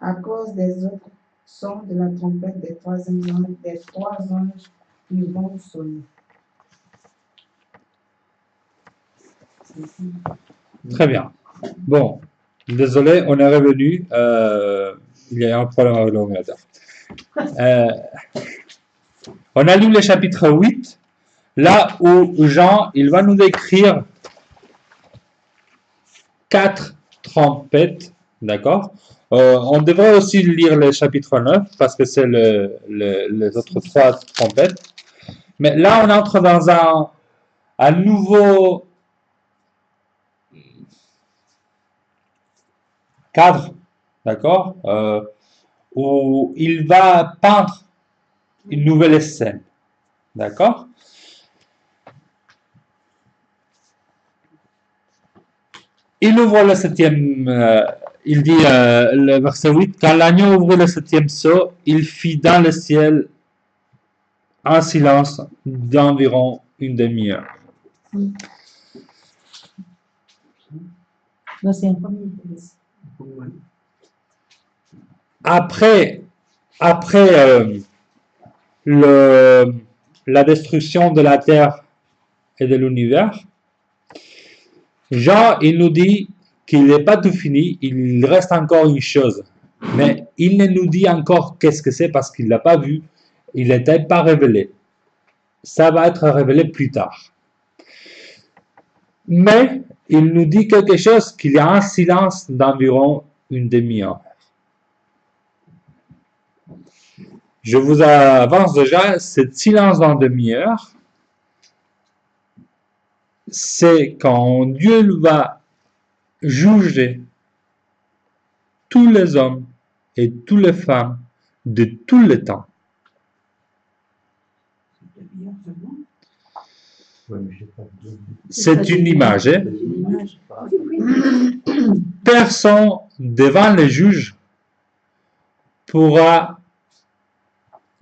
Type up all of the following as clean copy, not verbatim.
à cause des autres sons de la trompette des trois anges qui vont sonner. Très bien. Bon, désolé, on est revenu. Il y a un problème avec l'ordinateur. On a lu le chapitre 8, là où Jean, il va nous décrire 4 trompettes, d'accord? On devrait aussi lire le chapitre 9, parce que c'est les autres 3 trompettes. Mais là, on entre dans un nouveau cadre, d'accord, où il va peindre une nouvelle scène, d'accord. Il ouvre le 7e, il dit le verset 8, quand l'agneau ouvrit le 7e sceau, il fit dans le ciel un silence d'environ une demi-heure. Après la destruction de la terre et de l'univers, Jean, il nous dit qu'il n'est pas tout fini, il reste encore une chose. Mais il ne nous dit encore qu'est-ce que c'est parce qu'il ne l'a pas vu, il n'était pas révélé. Ça va être révélé plus tard. Mais il nous dit quelque chose, qu'il y a un silence d'environ une demi-heure. Je vous avance déjà, ce silence d'une demi-heure, c'est quand Dieu va juger tous les hommes et toutes les femmes de tout le temps. C'est une image. Hein? Personne devant le juge pourra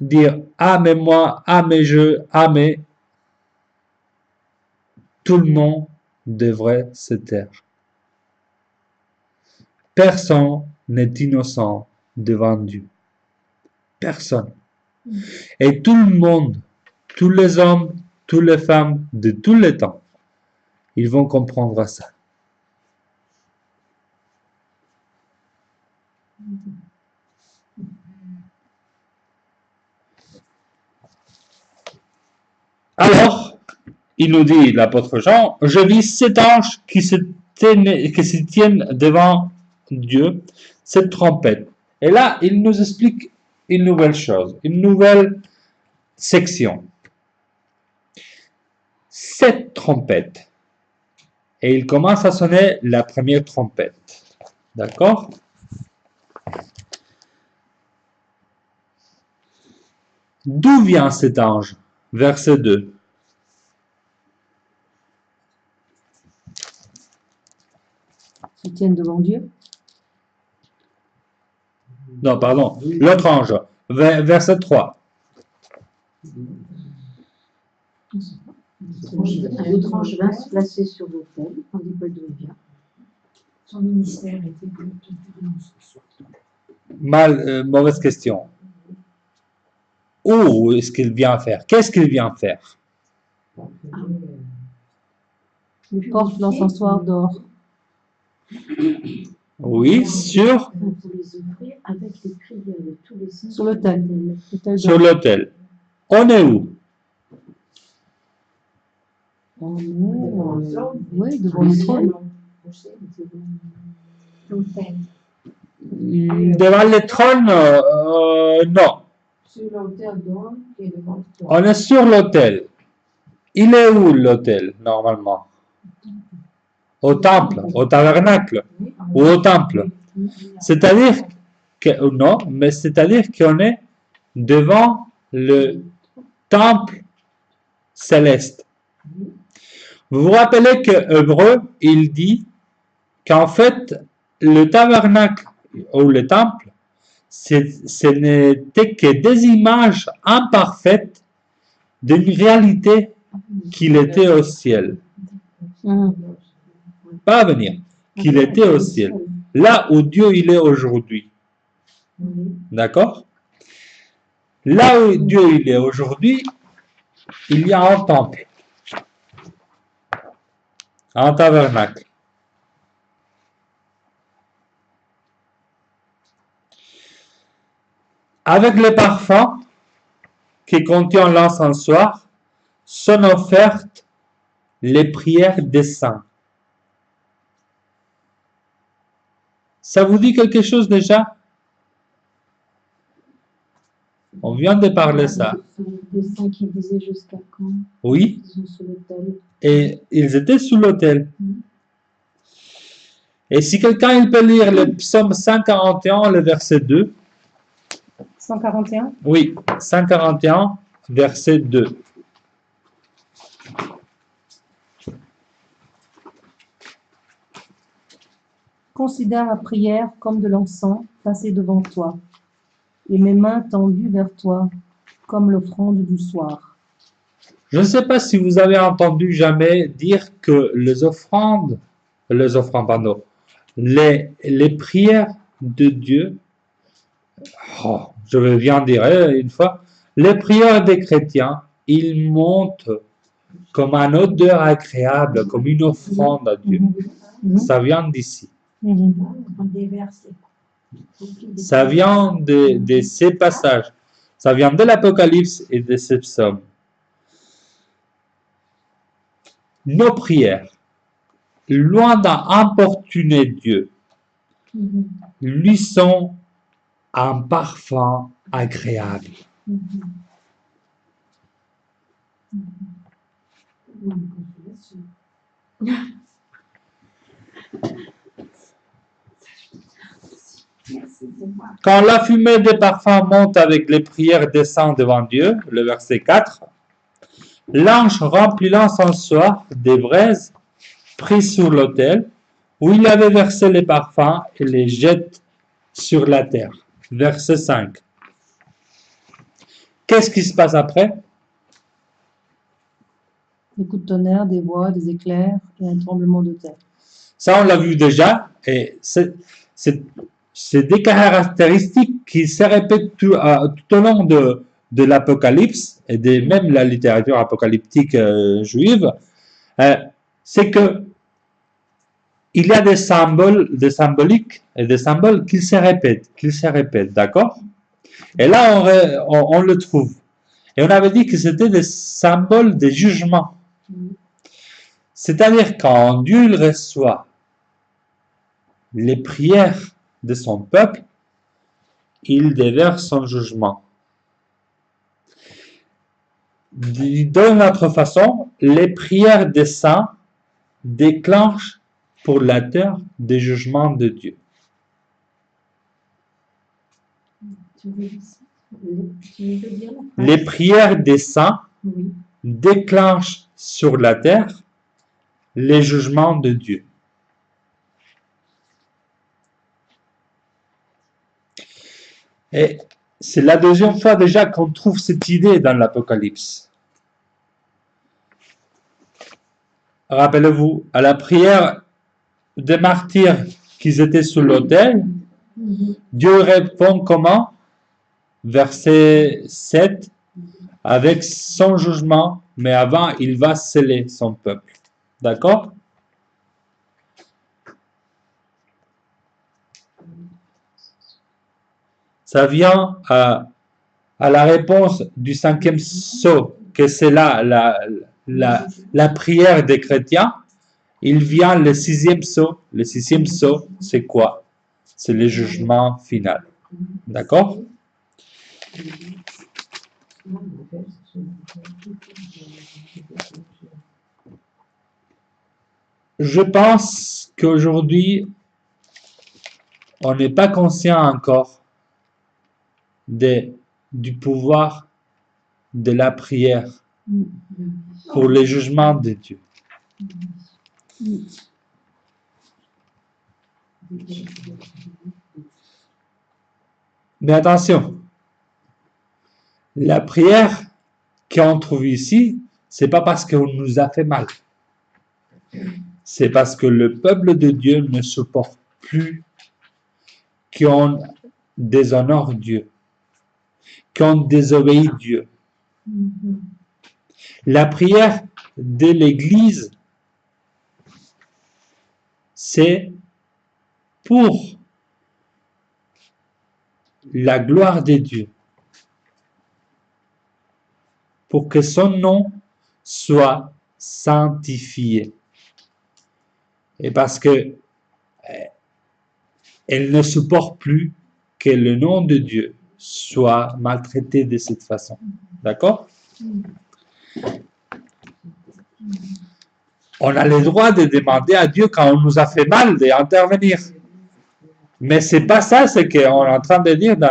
dire « Ah, mais moi, ah, mais je, ah, mais… » Tout le monde devrait se taire. Personne n'est innocent devant Dieu. Personne. Et tout le monde, tous les hommes, toutes les femmes de tous les temps, ils vont comprendre ça. Alors, il nous dit, l'apôtre Jean, je vis 7 anges qui se tiennent devant Dieu, cette trompette. Et là, il nous explique une nouvelle chose, une nouvelle section. 7 trompettes. Et il commence à sonner la première trompette. D'accord? D'où vient cet ange? Verset 2. Se tiennent devant Dieu. Non, pardon, l'autre ange. Verset 3. Un autre ange vint se placer sur l'autel, on ne dit pas d'où il vient. Son ministère était Mauvaise question. Où est-ce qu'il vient faire? Qu'est-ce qu'il vient faire? Il porte l'encensoir d'or. Oui, sur l'autel. Sur l'autel. On est où? On est, oui, devant le trône. Devant le trône, non. Sur l'autel d'or qui est devant le trône. On est sur l'autel. Il est où l'autel, normalement? Au temple, au tabernacle, ou au temple. C'est-à-dire que, non, mais c'est-à-dire qu'on est devant le temple céleste. Vous vous rappelez que Hébreu, il dit qu'en fait, le tabernacle ou le temple, ce n'était que des images imparfaites d'une réalité qu'il était au ciel. Pas à venir, qu'il était au ciel. Là où Dieu il est aujourd'hui. Oui. D'accord? Là où Dieu il est aujourd'hui, il y a un temple, un tabernacle. Avec les parfums qui contiennent l'encensoir, sont offertes les prières des saints. Ça vous dit quelque chose déjà? On vient de parler ça. Des saints qui disaient jusqu'à quand Oui, ils sont sous l'autel. et ils étaient sous l'autel. Et si quelqu'un il peut lire le psaume 141, le verset 2. 141. Oui, 141, verset 2. Considère la prière comme de l'encens placé devant toi, et mes mains tendues vers toi, comme l'offrande du soir. Je ne sais pas si vous avez entendu jamais dire que pardon, les prières de Dieu, je viens de dire une fois, les prières des chrétiens, ils montent comme un odeur agréable, comme une offrande à Dieu. Ça vient d'ici. Des versets. Ça vient de ces passages. Ça vient de l'Apocalypse et de ces psaumes. Nos prières, loin d'importuner Dieu, lui sont un parfum agréable. Quand la fumée des parfums monte avec les prières descend devant Dieu, le verset 4, l'ange remplit l'encensoir des braises pris sur l'autel où il avait versé les parfums et les jette sur la terre. Verset 5. Qu'est-ce qui se passe après? Des coups de tonnerre, des voix, des éclairs et un tremblement de terre. Ça, on l'a vu déjà, et c'est des caractéristiques qui se répètent tout au long de l'Apocalypse et de même la littérature apocalyptique juive. C'est que il y a des symboles, des symboliques et des symboles qui se répètent, d'accord? Et là, on le trouve. Et on avait dit que c'était des symboles de jugement. C'est-à-dire quand Dieu il reçoit les prières de son peuple, il déverse son jugement. D'une autre façon, les prières des saints déclenchent pour la terre des jugements de Dieu. Tu veux dire la phrase? Les prières des saints Oui. déclenchent sur la terre les jugements de Dieu. Et c'est la deuxième fois déjà qu'on trouve cette idée dans l'Apocalypse. Rappelez-vous, à la prière des martyrs qui étaient sous l'autel, Dieu répond comment? Verset 7, avec son jugement, mais avant, il va sceller son peuple. D'accord? Ça vient à la réponse du 5e sceau, que c'est là la prière des chrétiens. Il vient le 6e sceau. Le 6e sceau, c'est quoi? C'est le jugement final. D'accord? Je pense qu'aujourd'hui, on n'est pas conscient encore du pouvoir de la prière pour les jugements de Dieu. Mais attention, la prière qu'on trouve ici, c'est pas parce qu'on nous a fait mal. C'est parce que le peuple de Dieu ne supporte plus qu'on déshonorent Dieu, qui ont désobéi Dieu. La prière de l'Église, c'est pour la gloire de Dieu, pour que son nom soit sanctifié. Et parce que elle ne supporte plus que le nom de Dieu soit maltraité de cette façon. D'accord? On a le droit de demander à Dieu quand on nous a fait mal d'intervenir. Mais c'est pas ça ce qu'on est en train de dire dans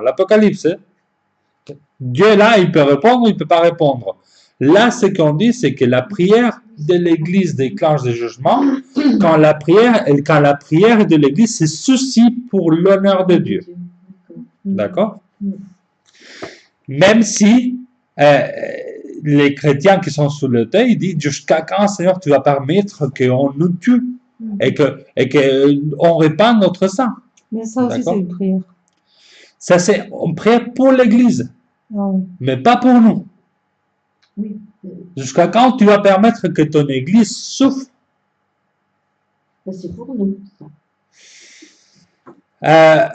l'Apocalypse. Hein. Dieu est là, il peut répondre, il ne peut pas répondre. Là, ce qu'on dit, c'est que la prière de l'Église déclenche des jugements quand la prière de l'Église se soucie pour l'honneur de Dieu. D'accord? Même si les chrétiens qui sont sous l'autel, ils disent jusqu'à quand, Seigneur, tu vas permettre qu'on nous tue et qu'on répande notre sang. Mais ça aussi, c'est une prière. Ça, c'est une prière pour l'Église, mais pas pour nous. Oui. Jusqu'à quand tu vas permettre que ton Église souffre? C'est pour nous, ça.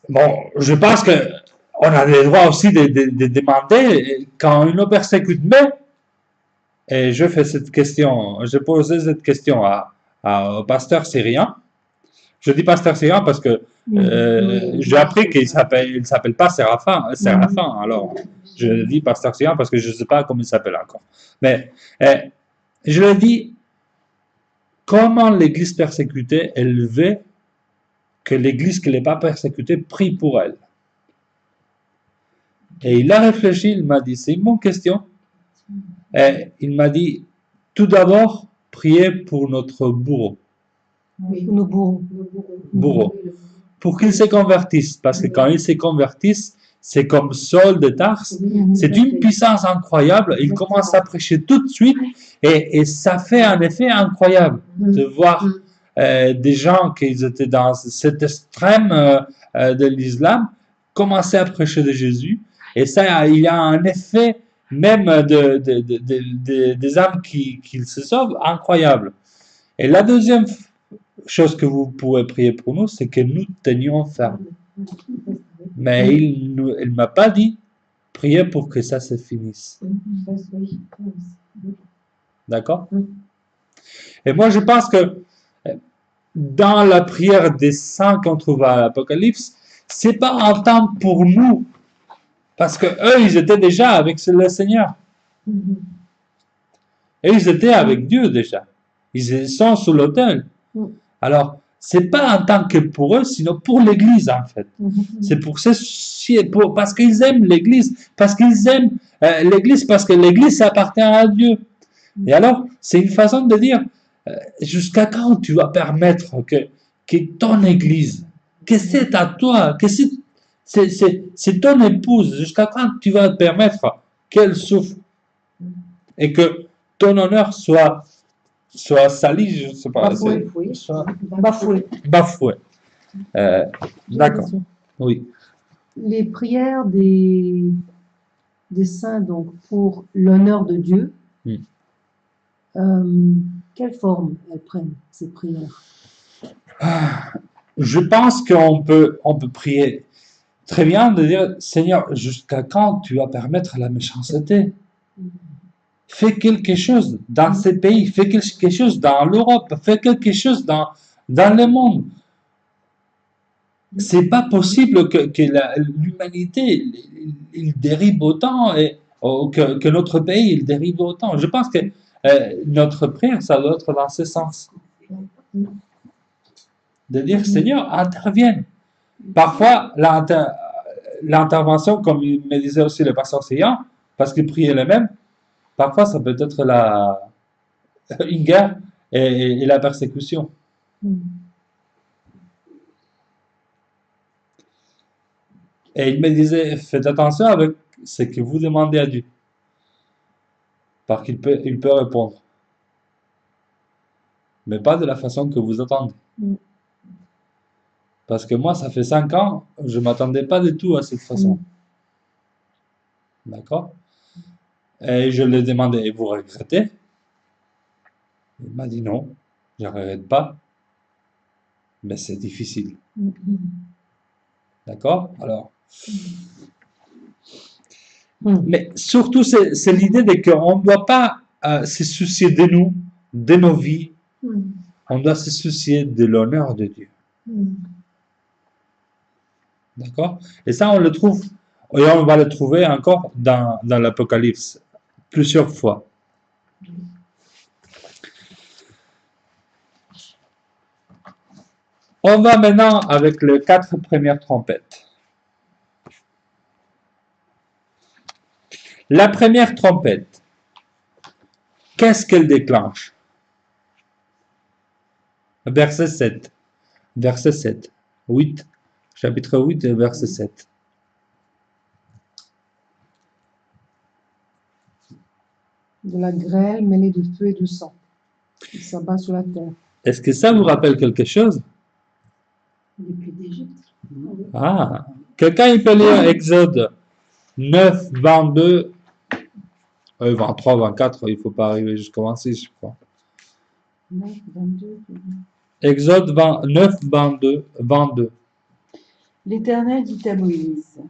Bon, je pense que on a le droit aussi de demander quand une persécute. Mais, et je fais cette question, je posais cette question au pasteur syrien. Je dis pasteur syrien parce que j'ai appris qu'il s'appelle pas Séraphin. Alors, je dis pasteur syrien parce que je ne sais pas comment il s'appelle encore. Mais je lui ai dit comment l'Église persécutée, elle veut que l'Église qui n'est pas persécutée prie pour elle. Et il a réfléchi, il m'a dit, c'est une bonne question. Et il m'a dit, tout d'abord, priez pour notre bourreau. Nos bourreaux. Bourreau. Pour qu'ils se convertissent. Parce que quand ils se convertissent, c'est comme Saul de Tarse. C'est une puissance incroyable. Il commence à prêcher tout de suite. Et ça fait un effet incroyable de voir des gens qui étaient dans cet extrême de l'islam commencer à prêcher de Jésus. Et ça, il y a un effet même des âmes qui se sauvent incroyable. Et la deuxième chose que vous pouvez prier pour nous, c'est que nous tenions ferme. Mais il ne m'a pas dit prier pour que ça se finisse. D'accord? Et moi, je pense que dans la prière des saints qu'on trouve à l'Apocalypse, c'est pas un temps pour nous. Parce que eux, ils étaient déjà avec le Seigneur. Et ils étaient avec Dieu déjà. Ils sont sous l'autel. Alors, c'est pas en tant que pour eux, sinon pour l'Église en fait. C'est parce qu'ils aiment l'Église, parce qu'ils aiment l'Église, parce que l'Église ça appartient à Dieu. Et alors, c'est une façon de dire jusqu'à quand tu vas permettre que ton Église, que c'est à toi, que c'est ton épouse, jusqu'à quand tu vas permettre qu'elle souffre et que ton honneur soit sali, je ne sais pas. Bafoué. D'accord. Oui. Les prières des saints, donc, pour l'honneur de Dieu, quelle forme elles prennent, ces prières? Je pense qu'on peut prier très bien de dire, Seigneur, jusqu'à quand tu vas permettre la méchanceté? Fais quelque chose dans ces pays, fais quelque chose dans l'Europe, fais quelque chose dans le monde. C'est pas possible que l'humanité il dérive autant et que notre pays il dérive autant. Je pense que notre prière, ça doit être dans ce sens. De dire, Seigneur, intervienne. Parfois, l'intervention, comme il me disait aussi le pasteur Seyhan, parce qu'il priait le même, parfois ça peut être une guerre et la persécution. Et il me disait, faites attention avec ce que vous demandez à Dieu. Parce qu'il peut répondre. Mais pas de la façon que vous attendez. Parce que moi, ça fait 5 ans, je ne m'attendais pas du tout à cette façon. D'accord? Et je lui ai demandé, et vous regrettez? Il m'a dit non, je ne regrette pas, mais c'est difficile. D'accord? Alors, mais surtout, c'est l'idée de qu'on ne doit pas se soucier de nous, de nos vies. On doit se soucier de l'honneur de Dieu. D'accord? Et ça, on le trouve, et on va le trouver encore dans l'Apocalypse, plusieurs fois. On va maintenant avec les 4 premières trompettes. La première trompette, qu'est-ce qu'elle déclenche? Verset 7. Verset 7. 8. Chapitre 8, verset 7. De la grêle mêlée de feu et de sang. Il s'abat sur la terre. Est-ce que ça vous rappelle quelque chose? Depuis d'Égypte. Ah, quelqu'un il peut lire Exode 9, 22, 23, 24, il ne faut pas arriver jusqu'au 26, je crois. 9, 22. Exode 9, 22, 22. L'Éternel dit à Moïse,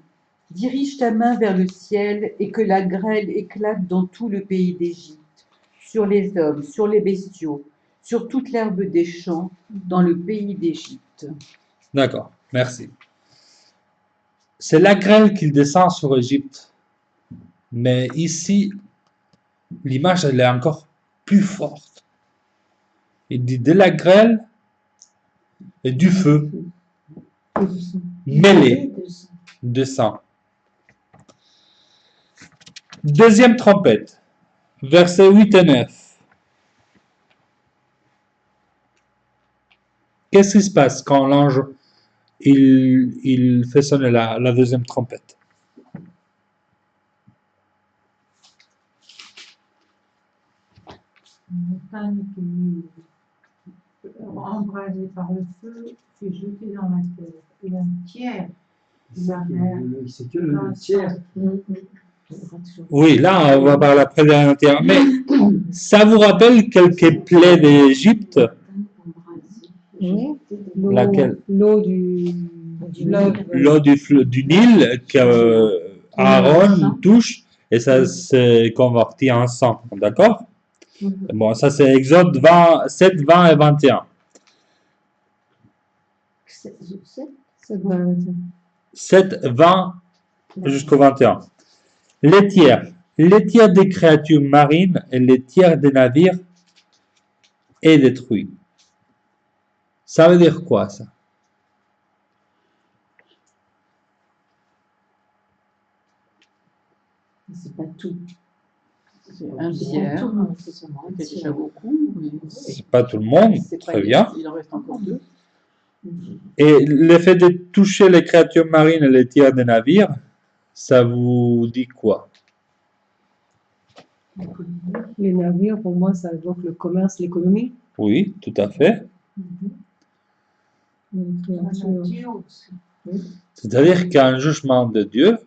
dirige ta main vers le ciel et que la grêle éclate dans tout le pays d'Égypte, sur les hommes, sur les bestiaux, sur toute l'herbe des champs, dans le pays d'Égypte. D'accord, merci. C'est la grêle qui descend sur Égypte. Mais ici, l'image, elle est encore plus forte. Il dit de la grêle et du feu mêlé de sang. Deuxième trompette, versets 8 et 9. Qu'est-ce qui se passe quand l'ange il fait sonner la deuxième trompette? Une montagne qui est embrasée par le feu, qui est jetée dans la terre. Et un tiers de la mer. C'est que le tiers. Oui, là, on va parler après de la terre. Mais ça vous rappelle quelques plaies d'Égypte? Laquelle? L'eau du fleuve. L'eau du Nil que Aaron touche et ça s'est converti en sang. D'accord? Bon, ça c'est Exode 7, 20 et 21. 7, 20 jusqu'au 21. Les tiers des créatures marines et les tiers des navires est détruit. Ça veut dire quoi ça? C'est pas tout. C'est un tiers, c'est déjà beaucoup. C'est pas tout le monde, très bien. Il en reste encore 2. Et l'effet de toucher les créatures marines et les tiers des navires, ça vous dit quoi? Les navires, pour moi, ça évoque le commerce, l'économie. Oui, tout à fait. Les créatures. C'est-à-dire qu'un jugement de Dieu,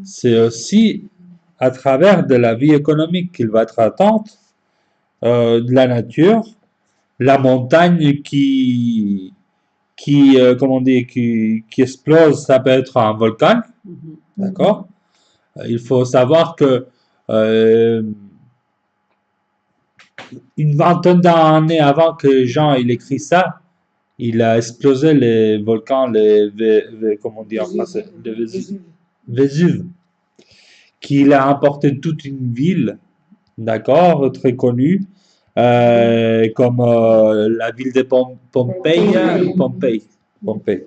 c'est aussi à travers de la vie économique qu'il va être attente, de la nature, la montagne qui explose, ça peut être un volcan, d'accord? Il faut savoir que une vingtaine d'années avant que Jean il écrit ça, il a explosé les volcans, comment on dit en français, le Vésuve, qu'il a emporté toute une ville, d'accord, très connue, comme la ville de Pompéi,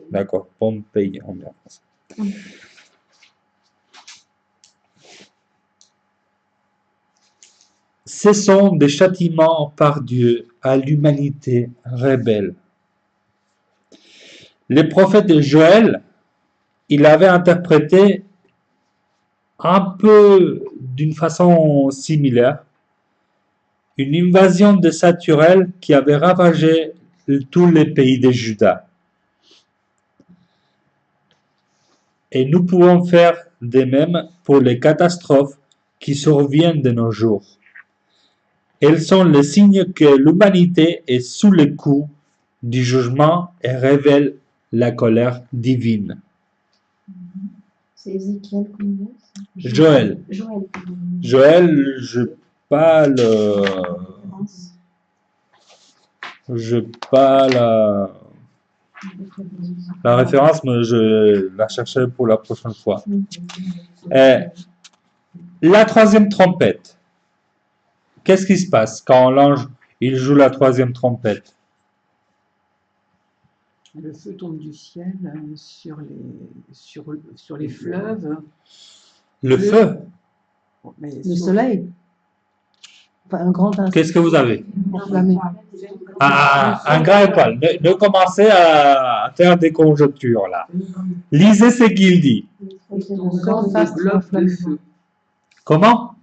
d'accord, Pompéi en français. Ce sont des châtiments par Dieu à l'humanité rebelle. Le prophète Joël, il avait interprété un peu d'une façon similaire une invasion de Saturel qui avait ravagé tous les pays de Juda. Et nous pouvons faire de même pour les catastrophes qui surviennent de nos jours. Elles sont le signe que l'humanité est sous le coup du jugement et révèlent la colère divine. C'est Ézéchiel combien? Joël. Joël. Joël, pas le, je pas la référence, mais je la chercherai pour la prochaine fois. La troisième trompette. Qu'est-ce qui se passe quand l'ange il joue la troisième trompette? Le feu tombe du ciel sur les fleuves. Le feu. Mais Le soleil. Enfin, un grand incendie. Qu'est-ce que vous avez? Enflammé. Un grand étoile. Ne commencez à faire des conjectures là. Lisez ce qu'il dit. Une sorte de globe de feu. Comment?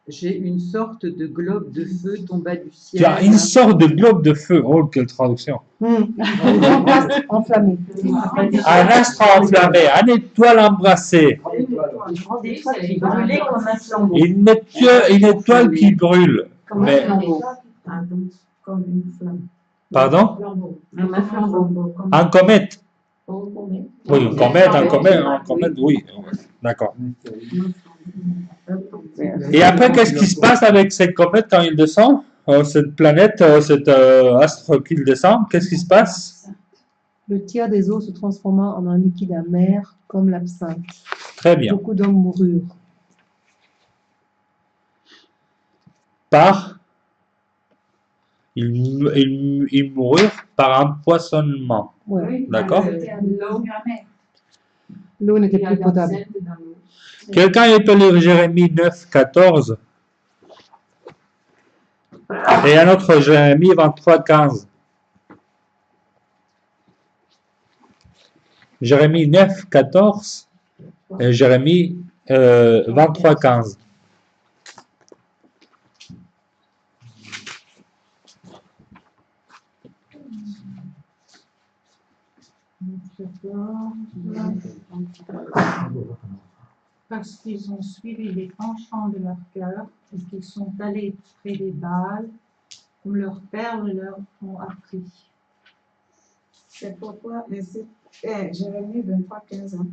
J'ai une sorte de globe de feu tomba du ciel. Tu as une sorte de globe de feu. Oh, quelle traduction. Un grand astre enflammé. Un astre enflammé, une étoile embrassée. Une grande étoile qui brûlait comme un flambeau. Une étoile qui brûle. Comme un Mais, flambeau. Comme une flamme. pardon? Comme un flambeau. Un comète. Oui. Oui, une comète, oui. D'accord. Et après, qu'est-ce qui se passe avec cette comète quand il descend? Cette planète, cet astre qu'il descend, qu'est-ce qui se passe? Le tiers des eaux se transforma en un liquide amer comme l'absinthe. Très bien. Beaucoup d'hommes moururent. Ils moururent par empoisonnement. Ouais. D'accord? L'eau n'était plus potable. Quelqu'un peut lire Jérémie 9, 14 et un autre Jérémie 23, 15. Jérémie 9, 14 et Jérémie 23, 15. Parce qu'ils ont suivi les penchants de leur cœur et qu'ils sont allés près des Baals, comme leurs pères leur ont appris. C'est pourquoi ainsi, Jérémie 23, 15 ans.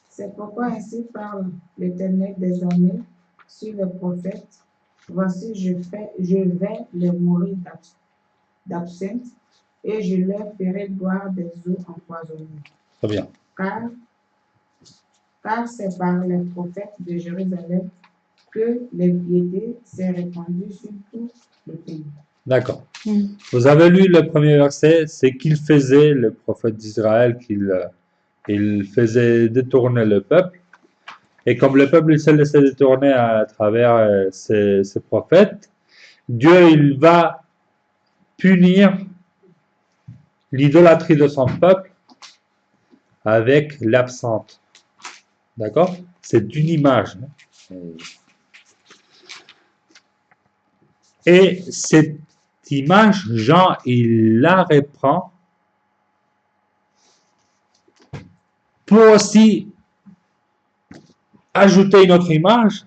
C'est pourquoi ainsi parle l'Éternel des armées sur les prophètes. Voici, je vais les mourir d'absinthe et je leur ferai boire des eaux empoisonnées. Très bien. Car c'est par les prophètes de Jérusalem que l'impiété s'est répandue sur tout le pays. D'accord. Vous avez lu le premier verset, c'est qu'il faisait, le prophète d'Israël, qu'il faisait détourner le peuple. Et comme le peuple il s'est laissé détourner à travers ces prophètes, Dieu il va punir l'idolâtrie de son peuple avec l'absinthe. D'accord? C'est une image. Et cette image, Jean, il la reprend pour aussi ajouter une autre image,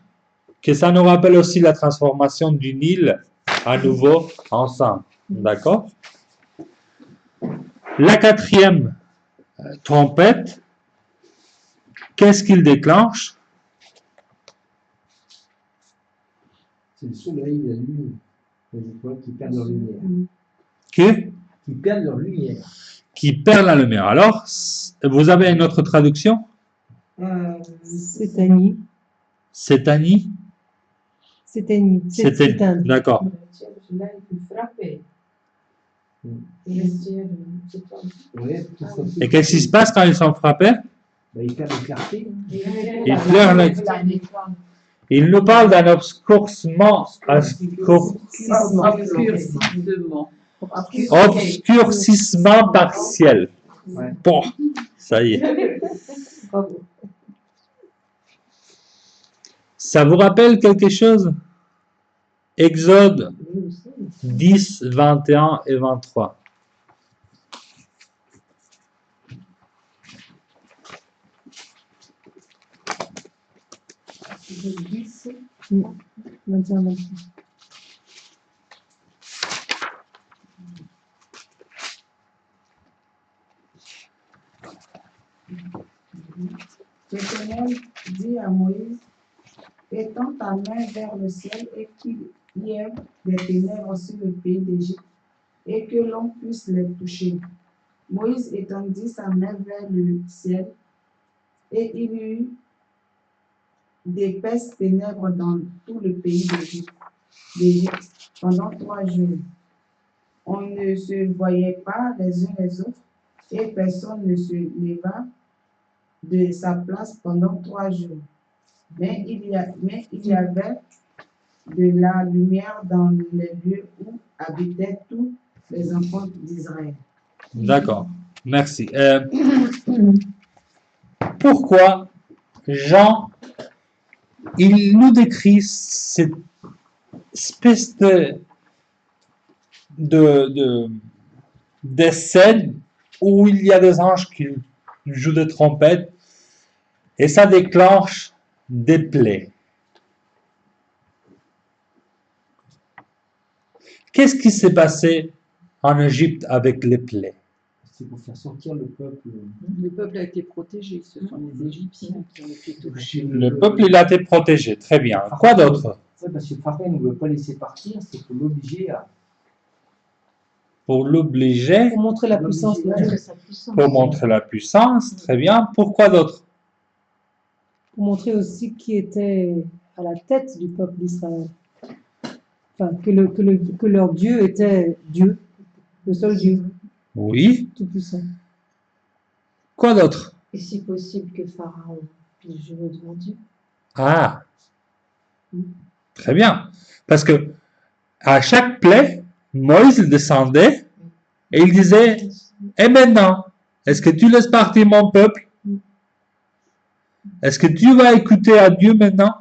que ça nous rappelle aussi la transformation du Nil à nouveau en sang. D'accord? La quatrième trompette, qu'est-ce qu'il déclenche? C'est le soleil et la lune, les étoiles qui perdent leur lumière. Qui perdent leur lumière. Qui perdent la lumière. Alors, vous avez une autre traduction? Sétanie. Sétanie? Sétanie. Sétanie. D'accord. Et qu'est-ce qui se passe quand ils sont frappés? Ils perdent la clarté. Ils pleurent la... Il nous parle d'un obscurcissement partiel. Bon, ça y est. Ça vous rappelle quelque chose? Exode 10, 21 et 23. 10. 21, 23. L'Éternel dit à Moïse, étends ta main vers le ciel et qu'il y ait des ténèbres sur le pays d'Égypte et que l'on puisse les toucher. Moïse étendit sa main vers le ciel et il y eut d'épaisses ténèbres dans tout le pays d'Égypte pendant 3 jours. On ne se voyait pas les uns les autres et personne ne se leva de sa place pendant 3 jours. Mais il y avait de la lumière dans les lieux où habitaient tous les enfants d'Israël. D'accord, merci. Pourquoi Jean, il nous décrit cette espèce de scène où il y a des anges qui jouent des trompettes et ça déclenche des plaies. Qu'est-ce qui s'est passé en Égypte avec les plaies? C'est pour faire sortir le peuple. Le peuple a été protégé, ce sont les Égyptiens qui ont été touchés. Le peuple, il a été protégé, très bien. Quoi d'autre? Ouais, parce que Pharaon ne veut pas laisser partir, c'est pour l'obliger à. Pour l'obliger, Pour montrer la puissance de Dieu. Montrer sa puissance. pour montrer la puissance, très bien. Pourquoi d'autre? Pour montrer aussi qui était à la tête du peuple d'Israël. Enfin, que leur Dieu était Dieu, le seul Dieu, Oui. tout-puissant. Quoi d'autre? Et si possible que Pharaon puisse jurer devant Dieu. Ah, très bien. Parce que à chaque plaie, Moïse descendait et il disait, et maintenant, est-ce que tu laisses partir mon peuple? Est-ce que tu vas écouter à Dieu maintenant?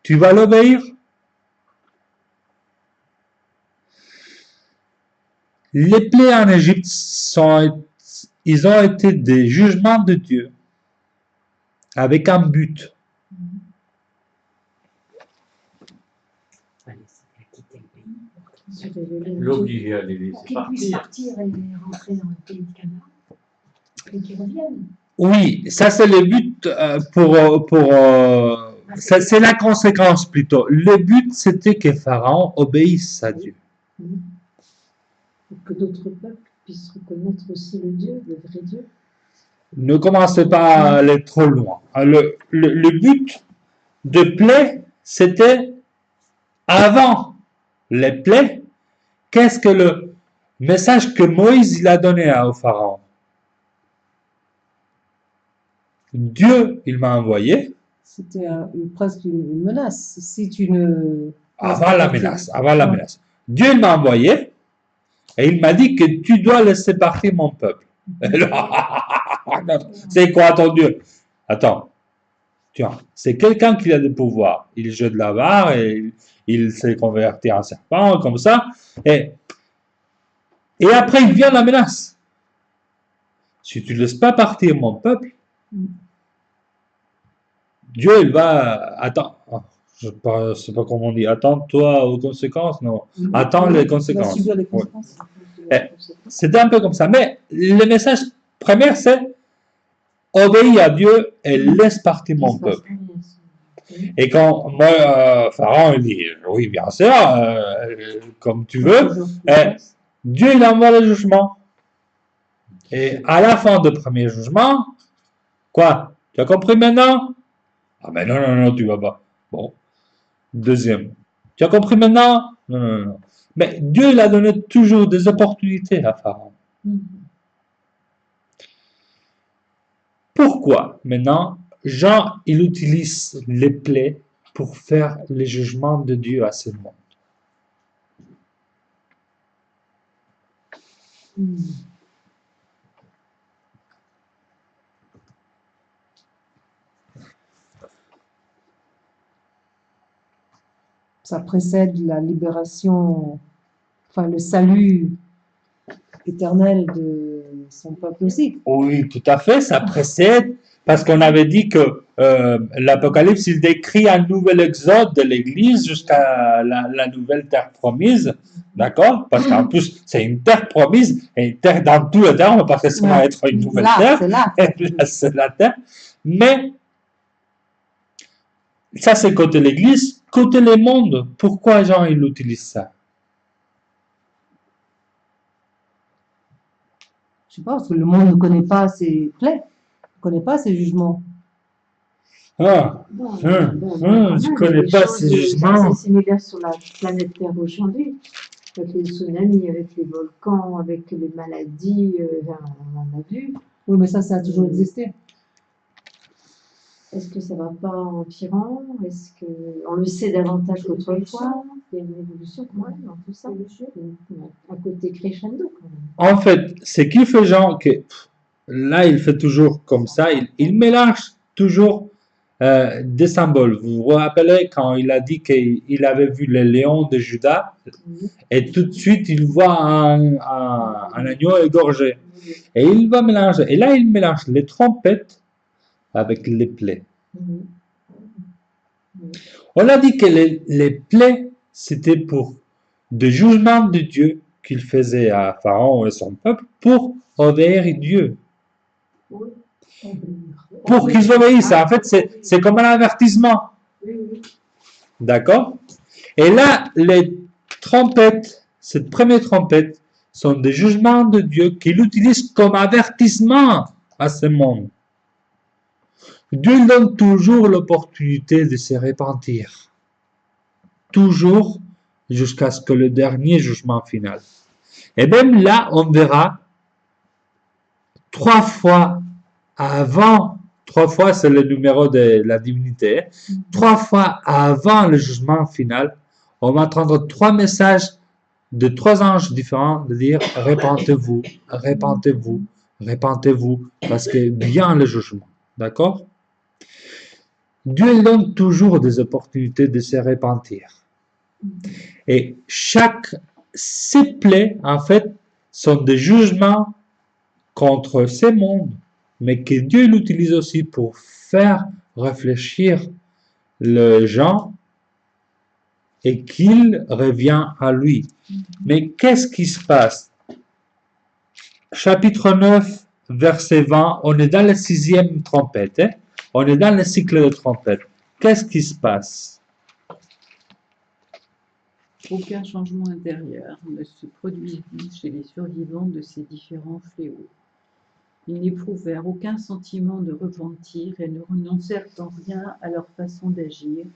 Tu vas l'obéir? Les plaies en Égypte ils ont été des jugements de Dieu avec un but. Se révéler à Dieu. L'obliger à les Pour laisser qu'ils puissent partir. partir et rentrer dans le pays de Canaan. Et qu'ils reviennent. Oui, ça c'est le but c'est la conséquence plutôt. Le but c'était que Pharaon obéisse à Dieu. Pour que d'autres peuples puissent reconnaître aussi le Dieu, le vrai Dieu. Ne commencez pas à aller trop loin. Le but de plaie, c'était avant les plaies. Qu'est-ce que le message que Moïse il a donné au Pharaon? Dieu, il m'a envoyé. C'était presque une menace. Si tu ne... Avant la menace. Dieu, il m'a envoyé et il m'a dit que tu dois laisser partir mon peuple. C'est quoi ton Dieu? Attends. Tiens, c'est quelqu'un qui a des pouvoirs. Il jette la barre et il s'est converti en serpent, comme ça. Et après, il vient la menace. Si tu ne laisses pas partir mon peuple, Dieu, il va... Attends, je ne sais pas comment on dit. Attends-toi aux conséquences, non. Attends les conséquences. subir les conséquences. C'est un peu comme ça. Mais le message premier, c'est obéis à Dieu et laisse partir mon peuple. Et quand moi, Pharaon, il dit, oui, bien sûr, comme tu veux, Dieu, il envoie le jugement. Et à la fin du premier jugement, quoi? Tu as compris maintenant? Ah ben non, tu vas pas. Bon. Deuxième. Tu as compris maintenant? Non. Mais Dieu, il a donné toujours des opportunités à Pharaon. Pourquoi maintenant Jean, il utilise les plaies pour faire les jugements de Dieu à ce monde? Ça précède la libération, enfin le salut éternel de son peuple aussi. Oui, tout à fait, ça précède, parce qu'on avait dit que l'Apocalypse, il décrit un nouvel exode de l'Église jusqu'à la nouvelle terre promise, d'accord? Parce qu'en plus, c'est une terre promise, et une terre dans tous les termes, parce que ça va être une nouvelle terre, C'est là. et là, c'est la terre. Mais ça, c'est côté l'Église. Côté le monde, pourquoi Jean il utilise ça? Je sais pas, parce que le monde ne connaît pas ses plaies, ne connaît pas ses jugements. Ah, je connais pas ces jugements. C'est similaire sur la planète Terre aujourd'hui, avec les tsunamis, avec les volcans, avec les maladies, on en a vu. Oui, mais ça a toujours existé. Est-ce que ça va pas empirant? Est-ce que on le sait davantage qu'autrefois? Il y a une évolution quand même dans tout ça. Un côté crescendo quand même. En fait, ce qui fait Jean que là, il fait toujours comme ça, il mélange toujours des symboles. Vous vous rappelez quand il a dit qu'il avait vu le lion de Juda et tout de suite il voit un agneau égorgé. Et il va mélanger. Et là, il mélange les trompettes avec les plaies. On a dit que les plaies, c'était pour des jugements de Dieu qu'il faisait à Pharaon et son peuple pour obéir à Dieu. Pour qu'ils obéissent. En fait, c'est comme un avertissement. D'accord? Et là, les trompettes, cette première trompette, sont des jugements de Dieu qu'il utilise comme avertissement à ce monde. Dieu donne toujours l'opportunité de se repentir. Toujours jusqu'à ce que le dernier jugement final. Et même là, on verra 3 fois avant, 3 fois c'est le numéro de la divinité, 3 fois avant le jugement final, on va entendre 3 messages de 3 anges différents de dire repentez-vous, repentez-vous, repentez-vous, parce que vient le jugement. D'accord? Dieu donne toujours des opportunités de se repentir. Et ces plaies, en fait, sont des jugements contre ces mondes, mais que Dieu l'utilise aussi pour faire réfléchir les gens et qu'il revient à lui. Mais qu'est-ce qui se passe? Chapitre 9, verset 20, on est dans la 6e trompette, hein? On est dans le cycle de trompette. Qu'est-ce qui se passe? Aucun changement intérieur ne se produisit chez les survivants de ces différents fléaux. Ils n'éprouvèrent aucun sentiment de repentir et ne renoncèrent en rien à leur façon d'agir,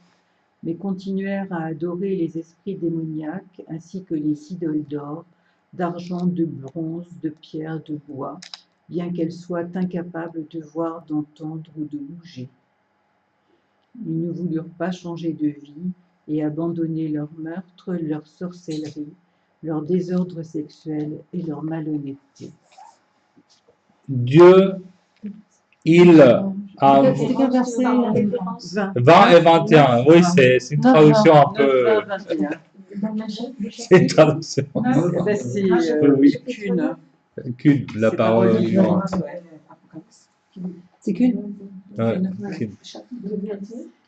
mais continuèrent à adorer les esprits démoniaques ainsi que les idoles d'or, d'argent, de bronze, de pierre, de bois, bien qu'elles soient incapables de voir, d'entendre ou de bouger. Ils ne voulurent pas changer de vie et abandonner leur meurtre, leur sorcellerie, leur désordre sexuel et leur malhonnêteté. Dieu, il a C'était quel verset? 20 et 21. Oui, c'est une traduction un peu. 21. C'est une traduction. Oui. Qu'une, la parole vivante. C'est qu'une? Ouais, qu'une.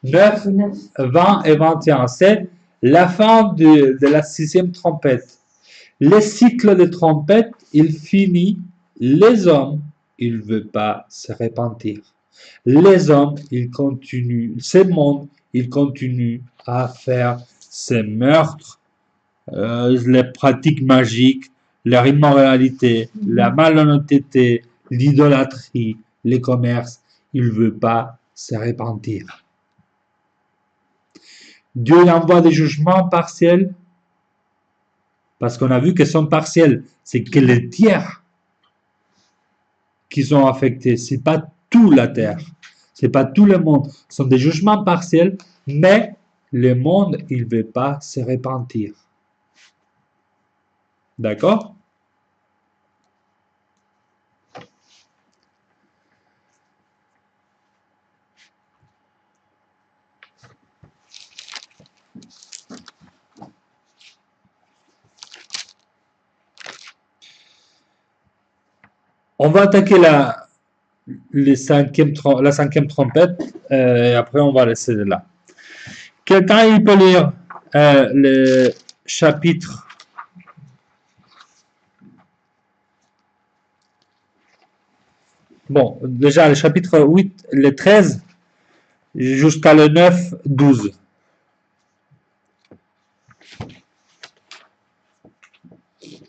9, 20 et 21. C'est la fin de la 6e trompette. Le cycle de trompette, il finit. Les hommes, ils ne veulent pas se repentir. Les hommes, ils continuent, ce monde, ils continuent à faire ces meurtres, les pratiques magiques, leur immoralité, la malhonnêteté, l'idolâtrie, les commerces. Ils ne veulent pas se repentir. Dieu envoie des jugements partiels parce qu'on a vu qu'ils sont partiels. C'est que les tiers qui sont affectés. C'est pas tout la terre, c'est pas tout le monde. Ce sont des jugements partiels, mais le monde, il ne veut pas se repentir. D'accord? On va attaquer la cinquième trompette, et après on va laisser là. Quelqu'un il peut lire le chapitre. Bon, déjà le chapitre 8, le 13, jusqu'à le 9, 12.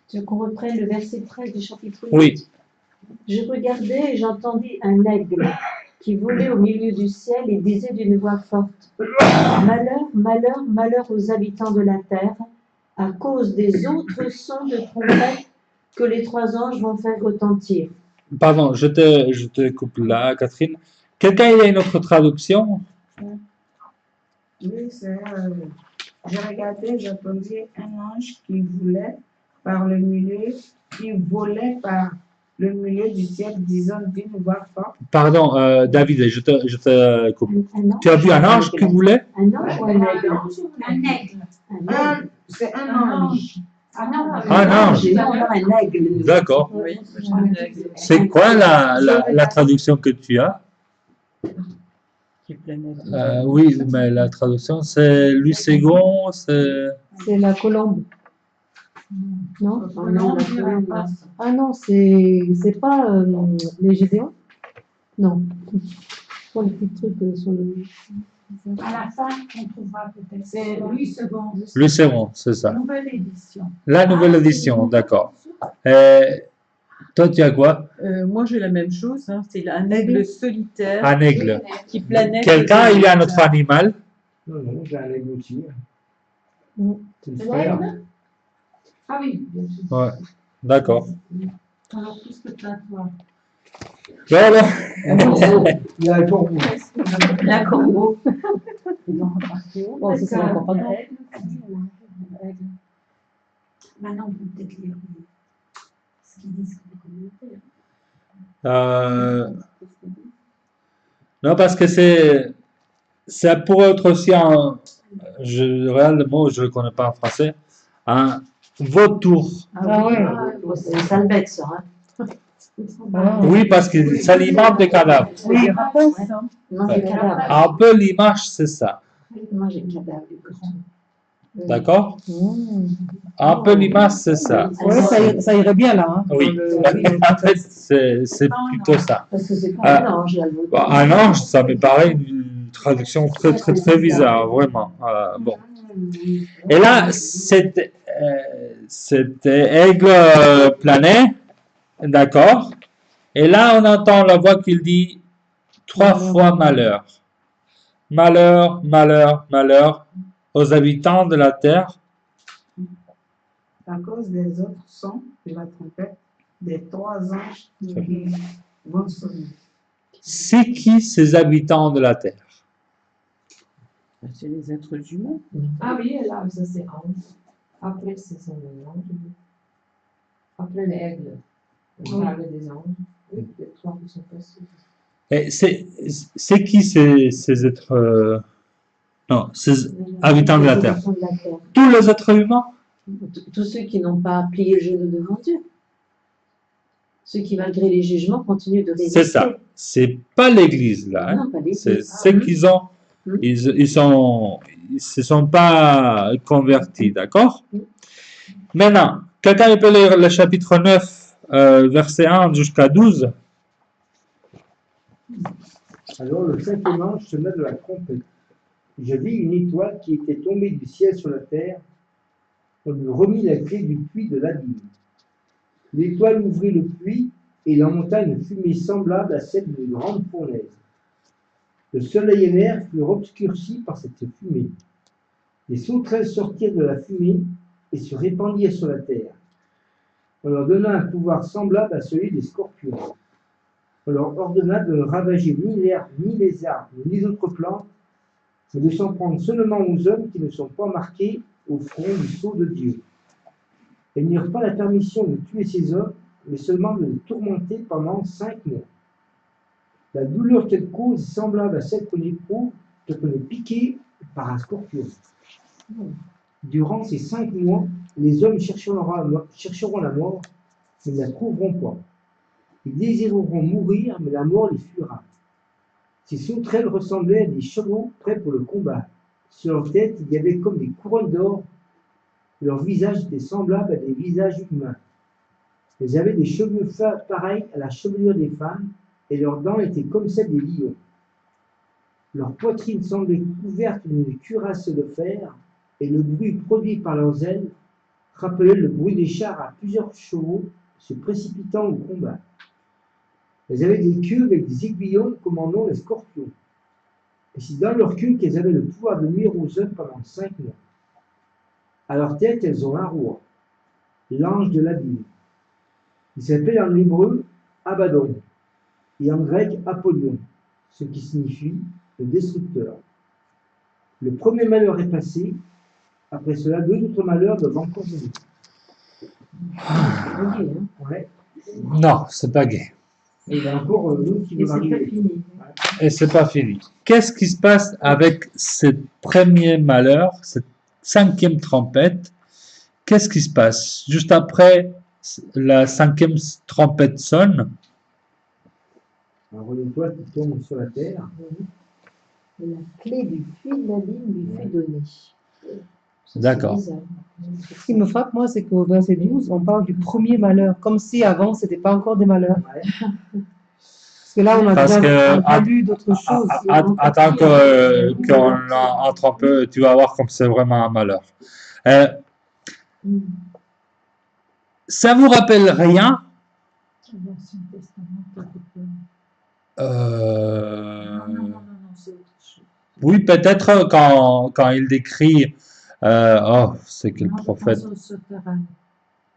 Tu veux qu'on reprenne le verset 13 du chapitre 8? Oui. Je regardais et j'entendis un aigle qui volait au milieu du ciel et disait d'une voix forte: Malheur, malheur, malheur aux habitants de la terre, à cause des autres sons de trompette que les trois anges vont faire retentir. Pardon, je te coupe là, Catherine. Quelqu'un il y a une autre traduction? Oui, c'est. J'ai regardé, j'entendis un ange qui volait par le milieu, qui volait par le milieu du ciel, disant d'une voix forte. Pardon, David, je te coupe. Tu as vu un ange qui voulait? Un ange ou un aigle? Un aigle. C'est un ange. Ah non, Un ange. Non, un aigle. D'accord. Oui. C'est quoi la traduction que tu as? Qui planait. Oui, mais la traduction, c'est Louis II, c'est... C'est la colombe. Non? Ah non, la colombe, là. Ah non, c'est pas les Gédéons? Non. Pas les petits trucs sur le. à la fin, on trouvera peut-être. C'est Louis II. Louis II, c'est ça. Nouvelle édition. La nouvelle édition, d'accord. Toi, tu as quoi? Moi, j'ai la même chose. Hein. C'est un aigle solitaire Un aigle. qui planait. Quelqu'un, il y a un autre animal? Non, non, j'ai un aigle aussi. Mm. C'est le frère. Ah oui, bien sûr. Ouais, d'accord. Alors, plus que ça, toi. Voilà. Il y a un corbeau. La corbeau. Bon, ça, c'est encore pas grand. Maintenant, on peut peut-être lire ce qu'ils disent comme commentaire. Non, parce que ça pourrait être aussi je regarde le mot, je ne le connais pas en français, un vautour. Ah ouais. C'est une sale bête, ça. Hein. Ah. Oui, parce que ça l'image des cadavres. Oui, rapace, hein. Mange les cadavres. Un peu l'image, c'est ça. Mange les cadavres. D'accord? Mm. Un peu l'image, c'est ça. Ouais, ça irait bien là. Hein, Oui, dans le- en fait, c'est plutôt ça. Parce que c'est pas un ange, là. le Bah, un ange, ça me paraît une traduction très, très, très bizarre, vraiment. Bon. Et là, cet aigle planait, d'accord. Et là, on entend la voix qui dit 3 fois malheur. Malheur, malheur, malheur aux habitants de la terre. À cause des autres sons de la trompette, des trois anges qui vont sonner. C'est qui ces habitants de la terre? C'est les êtres humains. Ah oui, là, ça c'est ange. Après, c'est son ange. Après l'aigle, on parle des anges. Oui, les trois qui sont passés. Et c'est qui ces êtres... non, ces habitants de la terre? Tous les êtres humains? Tous ceux qui n'ont pas plié le genou devant Dieu. Ceux qui, malgré les jugements, continuent de résister. C'est ça. C'est pas l'Église là. Hein. Non, pas l'Église. C'est ceux qu'ils ont. Ils se sont pas convertis, d'accord? Maintenant, quelqu'un peut lire le chapitre 9, verset 1 jusqu'à 12. Alors le cinquième ange sonna de la trompette. Je vis une étoile qui était tombée du ciel sur la terre. On lui remit la clé du puits de l'abîme. L'étoile ouvrit le puits et il en monta une fumée semblable à celle d'une grande fournaise. Le soleil et l'air furent obscurcis par cette fumée. Des sauterelles sortirent de la fumée et se répandirent sur la terre. On leur donna un pouvoir semblable à celui des scorpions. On leur ordonna de ne ravager ni l'herbe, ni les arbres, ni les autres plantes, mais de s'en prendre seulement aux hommes qui ne sont pas marqués au front du sceau de Dieu. Elles n'eurent pas la permission de tuer ces hommes, mais seulement de les tourmenter pendant 5 mois. La douleur qu'elle cause est semblable à celle qu'on éprouve quand on est piqué par un scorpion. Durant ces 5 mois, les hommes chercheront la mort, mais ne la trouveront pas. Ils désireront mourir, mais la mort les fuira. Ces sauterelles ressemblaient à des chevaux prêts pour le combat. Sur leur tête, il y avait comme des couronnes d'or. Leurs visages étaient semblables à des visages humains. Ils avaient des cheveux pareils à la chevelure des femmes, et leurs dents étaient comme celles des lions. Leur poitrine semblait couverte d'une cuirasse de fer, et le bruit produit par leurs ailes rappelait le bruit des chars à plusieurs chevaux se précipitant au combat. Elles avaient des queues avec des aiguillons comme en ont les scorpions. Et c'est dans leur queue qu'elles avaient le pouvoir de nuire aux hommes pendant 5 mois. À leur tête, elles ont un roi, l'ange de l'abîme. Il s'appelle en hébreu Abaddon et en grec Apollyon, ce qui signifie le destructeur. Le premier malheur est passé, après cela, 2 autres malheurs doivent encore venir. Ouais. Non, c'est pas gay. Et il y a encore l'autre qui Et va c'est pas arriver. fini. Et c'est pas fini. Qu'est-ce qui se passe avec ce premier malheur, cette 5e trompette? Qu'est-ce qui se passe? Juste après la 5e trompette sonne. Alors, une étoile qui tombe sur la terre. Et la clé du puits de l'abîme lui fut donnée. C'est D'accord. bizarre. Ce qui me frappe, moi, c'est qu'au verset 12, on parle du premier malheur, comme si avant, ce n'était pas encore des malheurs. Ouais. Parce que là, on a Parce déjà que- lu d'autres choses. Attends qu'on entre un peu, tu vas voir comme c'est vraiment un malheur. Ça vous rappelle rien? L'Ancien Testament, peut-être. Euh, C'est autre chose. Oui, peut-être quand il décrit. C'est quel Non, je prophète? pense au souterrain.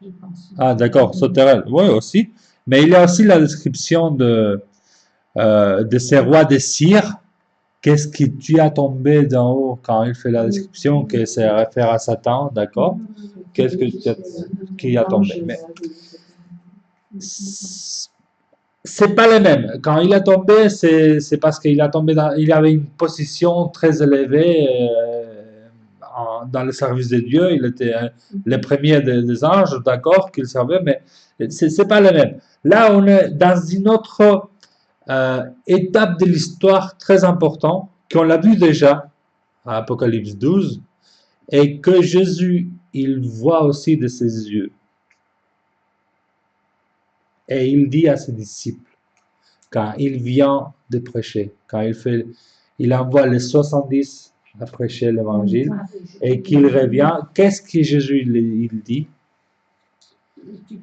Je pense. Ah, d'accord, Sauterelle. Oui, aussi. Mais il y a aussi la description de ces rois des cires. Qu'est-ce qui tu as tombé d'en haut quand il fait la description, que c'est réfère à Satan, d'accord? Qu'est-ce qui a tombé? Mais c'est pas le même. Quand il a tombé, c'est parce qu'il a tombé il avait une position très élevée dans le service de Dieu. Il était le premier des anges, d'accord, qu'il servait, mais c'est pas le même. Là, on est dans une autre étape de l'histoire très importante, qu'on l'a vu déjà à Apocalypse 12, et que Jésus, il voit aussi de ses yeux. Et il dit à ses disciples, quand il vient de prêcher, quand il envoie les 70 à prêcher l'évangile, et qu'il revient, qu'est-ce que Jésus il dit?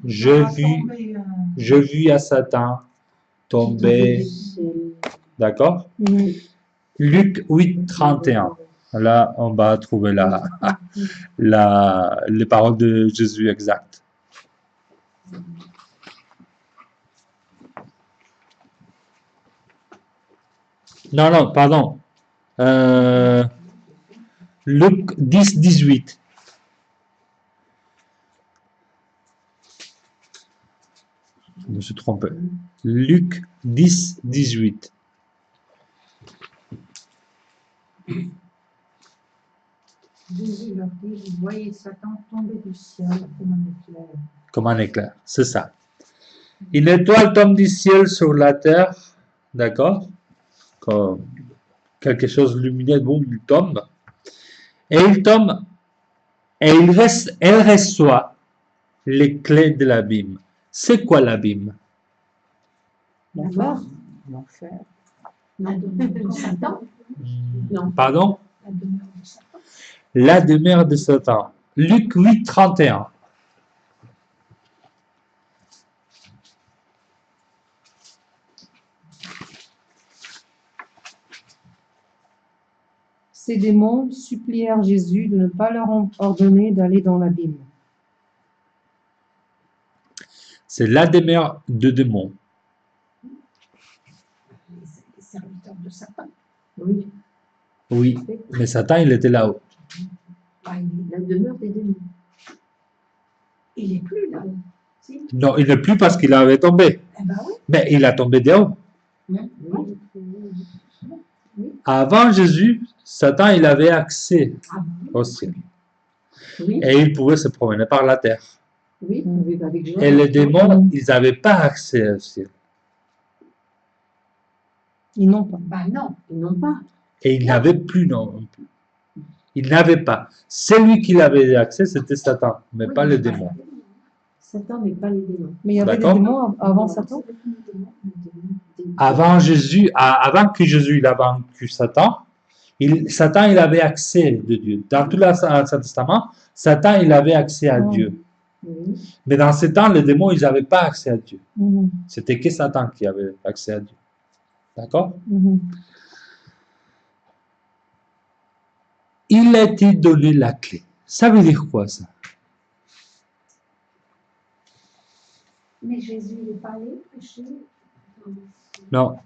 Je vis à Satan tomber, d'accord? Luc 8, 31. Là, on va trouver les paroles de Jésus exactes. Non, pardon. Luc 10, 18. Je me suis trompé. Luc 10, 18. Jésus leur dit, vous voyez Satan tomber du ciel comme un éclair. Comme un éclair, c'est ça. Une étoile tombe du ciel sur la terre, d'accord? Comme quelque chose de lumineux, boum, il tombe. Et il tombe, et elle reçoit les clés de l'abîme. C'est quoi l'abîme? L'enfer. L'enfer. La demeure de Satan. Non. Pardon? La demeure de Satan. La demeure de Satan. Luc 8, 31. Ces démons supplièrent Jésus de ne pas leur ordonner d'aller dans l'abîme. C'est la demeure de démons. Les serviteurs de Satan. Oui, Oui, mais Satan, il était là-haut. La demeure des démons. Il n'est plus là. Si. Non, il n'est plus parce qu'il avait tombé. Eh ben oui. Mais il a tombé de haut. Oui. Avant Jésus, Satan, il avait accès Ah ben au ciel. oui. Et il pouvait se promener par la terre. Oui, avec Joël. Et les démons, ils n'avaient pas accès au ciel. Ils n'ont pas. Bah non. Ils n'ont pas. Et il n'avait plus non plus. Il n'avait pas. Celui qui avait accès, c'était Satan, mais pas les démons. Satan, mais pas les démons. Mais il y avait des D'accord. démons avant Satan. Avant Jésus, avant que Jésus il a vaincu Satan, Satan il avait accès de Dieu. Dans tout l'Ancien Testament, Satan il avait accès à Oh. Dieu. Oui. Mais dans ces temps, les démons ils n'avaient pas accès à Dieu. Mhm. C'était que Satan qui avait accès à Dieu. D'accord? Mhm. Il a été donné la clé. Ça veut dire quoi ça? Mais Jésus n'est pas allé prêcher. Non.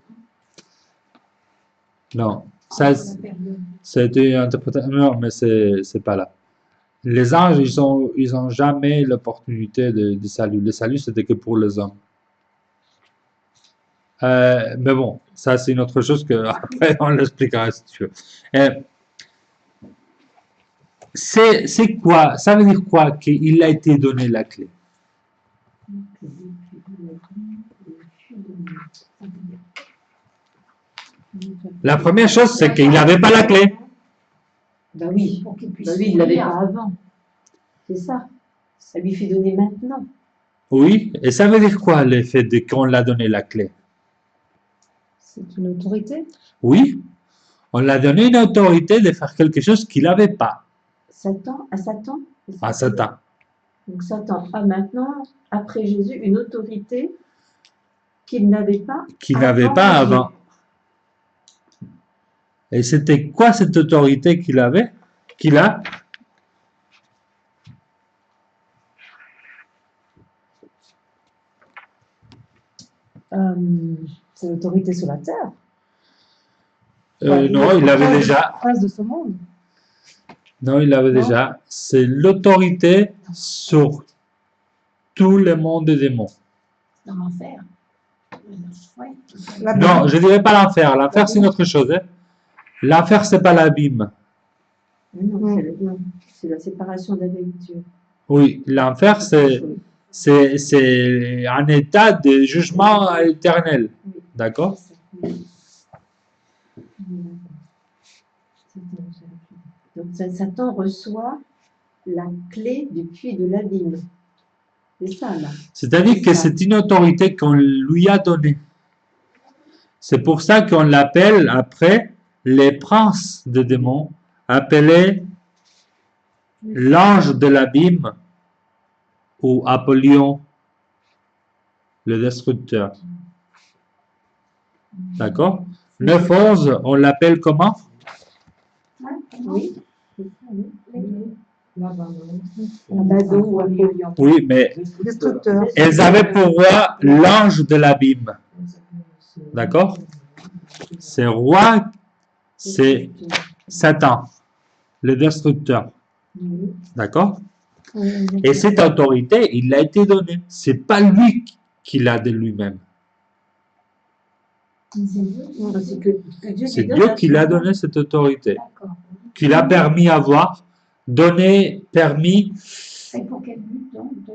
Non. Ça, c'était une interprétation. Non, mais c'est pas là. Les anges, ils ont jamais l'opportunité de salut. Le salut, c'était que pour les hommes. Mais bon, ça c'est une autre chose que après on l'expliquera si tu veux. C'est quoi? Ça veut dire quoi qu'il a été donné la clé? La première chose, c'est qu'il n'avait pas la clé. Ben oui. Pour qu'il puisse Ben oui, il ne l'avait lire. pas avant. C'est ça. Ça lui fait donner maintenant. Oui, et ça veut dire quoi l'effet de qu'on l'a donné la clé? C'est une autorité. Oui, on l'a donné une autorité de faire quelque chose qu'il n'avait pas Satan, à Satan. c'est ça à Satan. Donc Satan a maintenant, après Jésus, une autorité qu'il n'avait pas. Qu'il n'avait pas Jésus. avant. Et c'était quoi cette autorité qu'il avait? Qu'il a? C'est l'autorité sur la terre. Non, il l'avait déjà. Prince de ce monde. Non, il l'avait Non. déjà. C'est l'autorité sur tout le monde des démons. Dans l'enfer. Ouais. Non, je ne dirais pas l'enfer. L'enfer, c'est une autre chose. Hein. L'enfer, c'est pas l'abîme. Non, non, c'est la séparation d'avec Dieu. Oui, l'enfer, c'est un état de jugement éternel. D'accord? Donc Satan reçoit la clé du puits de l'abîme. C'est ça là. C'est-à-dire que c'est une autorité qu'on lui a donnée. C'est pour ça qu'on l'appelle après les princes de démons, appelés l'ange de l'abîme ou Apollyon, le destructeur. D'accord? 9-11, on l'appelle comment? Oui. L'abandon. Abaddon ou Apollyon. Oui, mais Destructeur. elles avaient pour roi l'ange de l'abîme. D'accord? C'est roi, c'est Satan, le destructeur. Oui. D'accord? Et cette autorité, il l'a été donnée. C'est pas lui qui l'a de lui-même. C'est que Dieu C'est lui donne Dieu la qui l'a puissance. donné cette autorité. D'accord. Qui l'a permis à voir, donné, permis. Et pour quel but donc de...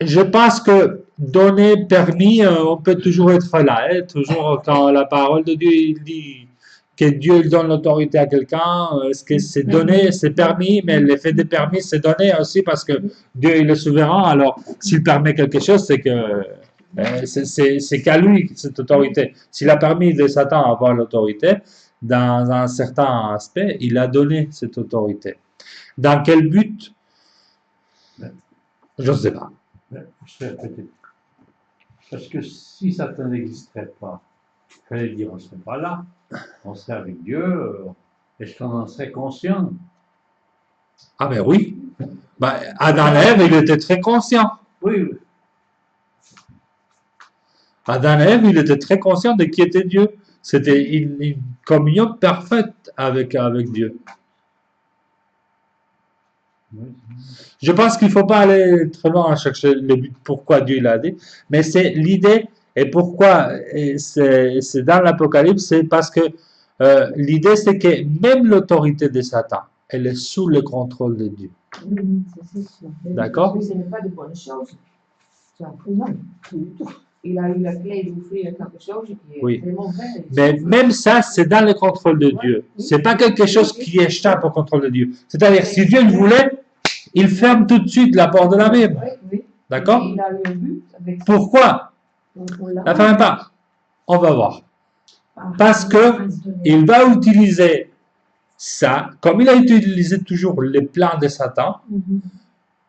Je pense que donner, permis, on peut toujours être là. Hein, toujours quand la parole de Dieu il dit que Dieu il donne l'autorité à quelqu'un, est-ce que c'est donné, c'est permis, mais l'effet de permis, c'est donné aussi parce que Dieu il est souverain. Alors, s'il permet quelque chose, c'est que c'est qu'à lui cette autorité. S'il a permis de Satan avoir l'autorité, dans un certain aspect, il a donné cette autorité. Dans quel but? Je ne sais pas. Parce que si Satan n'existerait pas, il fallait dire on ne serait pas là, on serait avec Dieu, est-ce qu'on en serait conscient? Ah ben oui. Ben, Adam et Ève, il était très conscient. Oui, Adam et Ève, il était très conscient de qui était Dieu. C'était une communion parfaite avec Dieu. Je pense qu'il ne faut pas aller très loin à chercher le but, pourquoi Dieu l'a dit, mais c'est l'idée et pourquoi c'est dans l'Apocalypse, c'est parce que l'idée c'est que même l'autorité de Satan, elle est sous le contrôle de Dieu. Oui, ça, c'est sûr. D'accord? Mais ce n'est pas de bonnes choses. Ça, non, tout du tout. il a eu la clé d'ouvrir quelque chose qui est Oui. vraiment vrai. Mais même ça, c'est dans le contrôle de Dieu. C'est pas quelque chose qui échappe au contrôle de Dieu. C'est-à-dire, si Dieu le voulait, il ferme tout de suite la porte de la Bible. Oui, oui. D'accord? Il a eu un but avec ça. Pourquoi? On l'a La ferme pas. On va voir. Parce que il va utiliser ça, comme il a utilisé toujours les plans de Satan,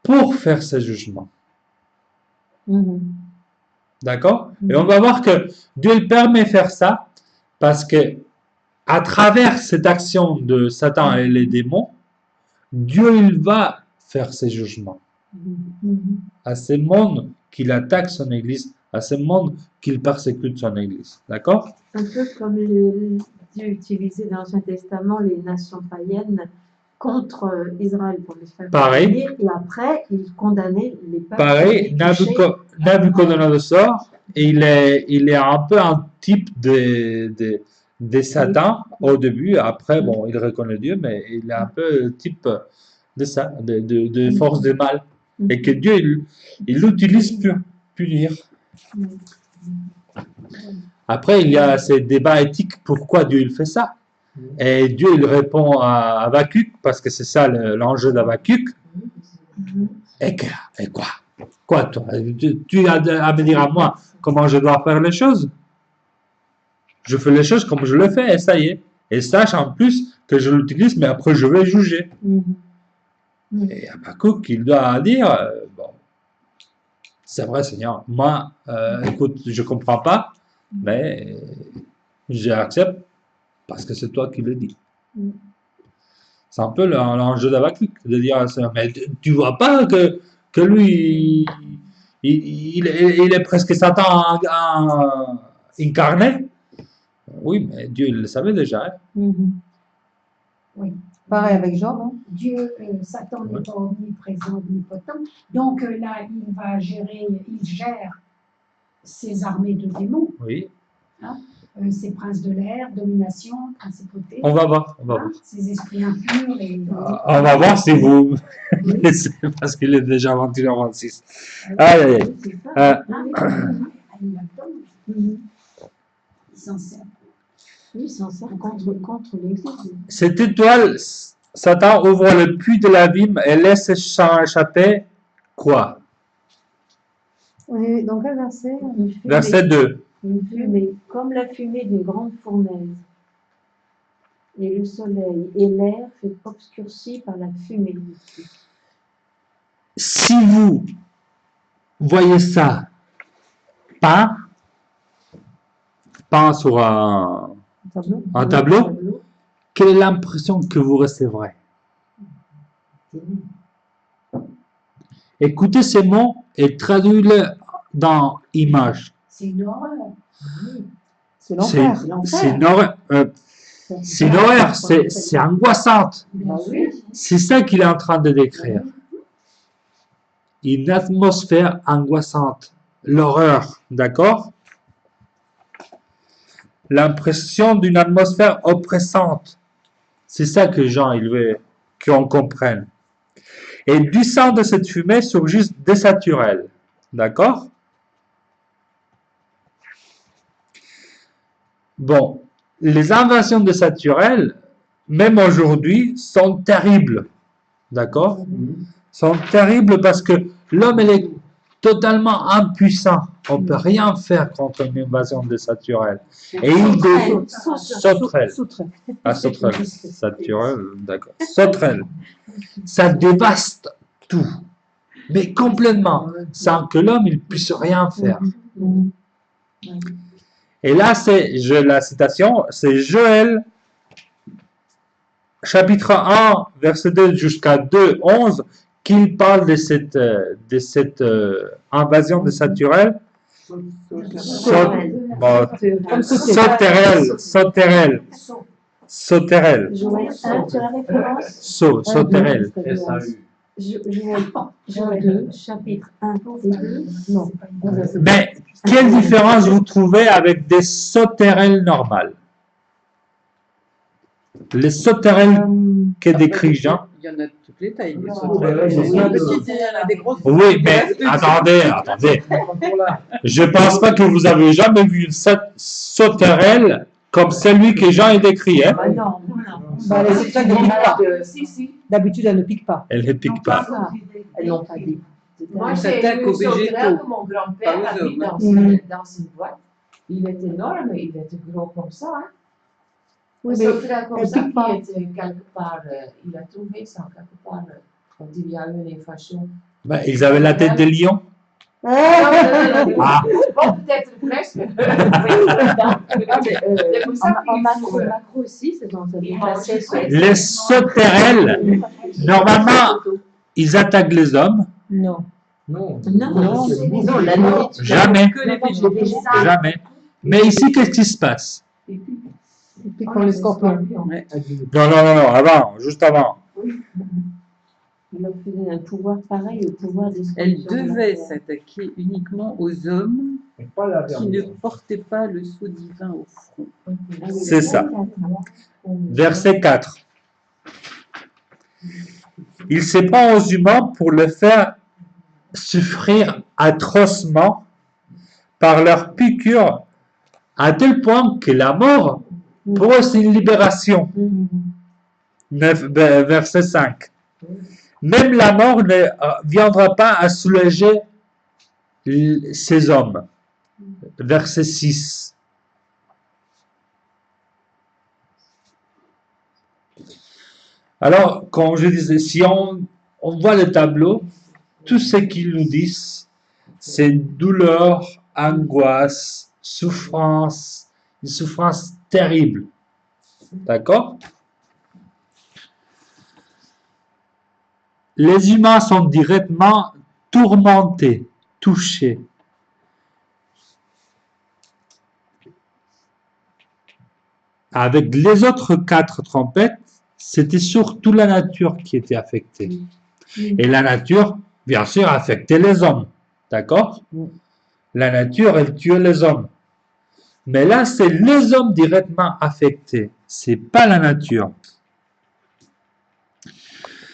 pour faire ses jugements. D'accord? Et on va voir que Dieu il permet de faire ça parce que à travers cette action de Satan et les démons, Dieu il va faire ses jugements à ce monde qu'il attaque son église, à ce monde qu'il persécute son église. D'accord? Un peu comme Dieu utilisait dans l'Ancien Testament les nations païennes contre Israël pour les faire Pareil. venir, et après il condamnait les peuples. Pareil, Nabucodonosor, il est un peu un type de Satan au début. Après, bon, il reconnaît Dieu, mais il est un peu le type de ça, de force de mal. Et que Dieu, il l'utilise pour punir. Après, il y a ces débats éthiques, pourquoi Dieu il fait ça? Et Dieu il répond à Habakkuk, parce que c'est ça l'enjeu d'Habakkuk. Et quoi? Quoi toi? Tu as à me dire à moi comment je dois faire les choses? Je fais les choses comme je le fais, et ça y est. Et sache en plus que je l'utilise, mais après je vais juger. Et Habakkuk, il doit dire, bon, c'est vrai Seigneur, moi, écoute, je ne comprends pas, mais j'accepte parce que c'est toi qui le dis. C'est un peu l'enjeu d'Habakkuk, de dire, mais tu vois pas que lui, il est presque Satan incarné? Oui, mais Dieu il le savait déjà. Hein? Oui. Pareil avec Job. Hein? Dieu, Satan n'est pas omniprésent, omnipotent. Donc là, il va gérer, il gère ses armées de démons, Oui. hein, ses princes de l'air, domination, principauté. On va voir. Ses esprits impurs. On va voir si vous. Parce qu'il est déjà 21h26. Aïe, aïe. Il s'en sert. Oui, il s'en sert contre l'Église. Cette étoile, Satan ouvre le puits de l'abîme et laisse échapper quoi? On est dans quel verset? Verset 2. Une fumée, comme la fumée d'une grande fournaise. Et le soleil et l'air fait obscurci par la fumée du feu. Si vous voyez ça, peint sur un tableau, quelle est l'impression que vous recevrez? Écoutez ces mots et traduisez-les dans image. C'est une horreur. C'est l'enfer. C'est une horreur. C'est une horreur, c'est angoissante. C'est ça qu'il est en train de décrire. Une atmosphère angoissante. L'horreur, d'accord? L'impression d'une atmosphère oppressante. C'est ça que Jean, il veut qu'on comprenne. Et du sang de cette fumée surgissent des saturels. D'accord? Bon, les invasions de saturels, même aujourd'hui, sont terribles. D'accord? Sont terribles parce que l'homme, il est totalement impuissant. On ne peut rien faire contre une invasion de saturels. Et il sauterelle. Ah, sauterelle. Saturel, d'accord. Sauterelle. Ça dévaste tout. Mais complètement. Sans que l'homme, il puisse rien faire. Et là, c'est la citation, c'est Joël, chapitre 1, verset 2 jusqu'à 2, 11, qu'il parle de cette invasion de saturel. Sauterelle. Joël 1, tu as la référence? Sauterelle. Joël 2, chapitre 1 et 2. Non. Mais quelle différence vous trouvez avec des sauterelles normales? Les sauterelles que décrit Jean. Il y en a de toutes les tailles. Des Ouais, sauterelles. c'est Il y en a ça. des petites, il y en a des grosses. Oui, mais attendez. Je pense pas que vous avez jamais vu une sauterelle comme celui que Jean a décrit. Hein? Ah non. Bah, les sauterelles ne piquent pas. Si. D'habitude, elles ne piquent pas. Elle ne pique pas. Elles n'ont pas dit. Moi, Ils j'ai s'attaquent eu aux une sauterelle végétaux, que mon grand-père pas aux a mis hommes. dans une boîte. Il est énorme, il était gros comme ça. Hein. Oui, Une mais sauterelle comme elle ça pique pas. qui était quelque part, il a trouvé ça quelque part. Quand il y a eu une inflation. Ben, ils avaient la tête de lion. Non, Ah. Bon, peut-être presque. C'est pour ça En qu'il macro, faut. macro aussi, c'est dans cette Ils classe. mangent. Les sauterelles, normalement, ils attaquent les hommes. Non. Non. Non, la nourriture. Jamais. Que les végétaux. Jamais. Mais ici, qu'est-ce qui se passe? Ils piquent comme les scorpions. Ouais. Non, avant, juste avant. Il leur faisait un pouvoir pareil au pouvoir des Elle scorpions de la devait terre. s'attaquer uniquement aux hommes Mais pas la qui ne vermine. portaient pas le sceau divin au front. C'est ça. Verset 4. Il se prend aux humains pour le faire souffrir atrocement par leur piqûre, à tel point que la mort, pour eux, c'est une libération. 9, verset 5. Même la mort ne viendra pas à soulager ces hommes. Verset 6. Alors, comme je disais, si on voit le tableau, tout ce qu'ils nous disent, c'est douleur, angoisse, souffrance, une souffrance terrible. D'accord? Les humains sont directement tourmentés, touchés. Avec les autres 4 trompettes, c'était surtout la nature qui était affectée. Et la nature, bien sûr, affectait les hommes. D'accord? La nature, elle tuait les hommes. Mais là, c'est les hommes directement affectés. C'est pas la nature.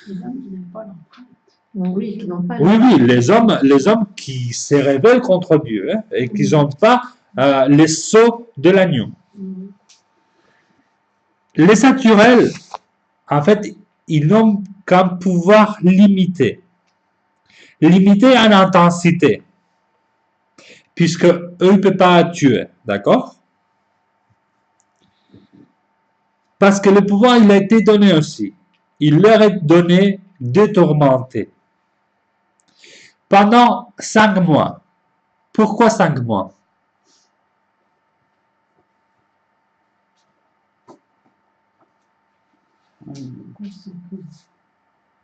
Les hommes qui n'ont pas l'empreinte. Oui, qui n'ont pas Oui, les hommes qui se rebellent contre Dieu hein, et qui n'ont pas les sceaux de l'agneau. Les naturels, en fait, ils n'ont qu'un pouvoir limité. Limité en intensité. Puisque eux, ils ne peuvent pas tuer. D'accord? Parce que le pouvoir, il a été donné aussi. Il leur est donné de tourmenter. Pendant 5 mois. Pourquoi 5 mois?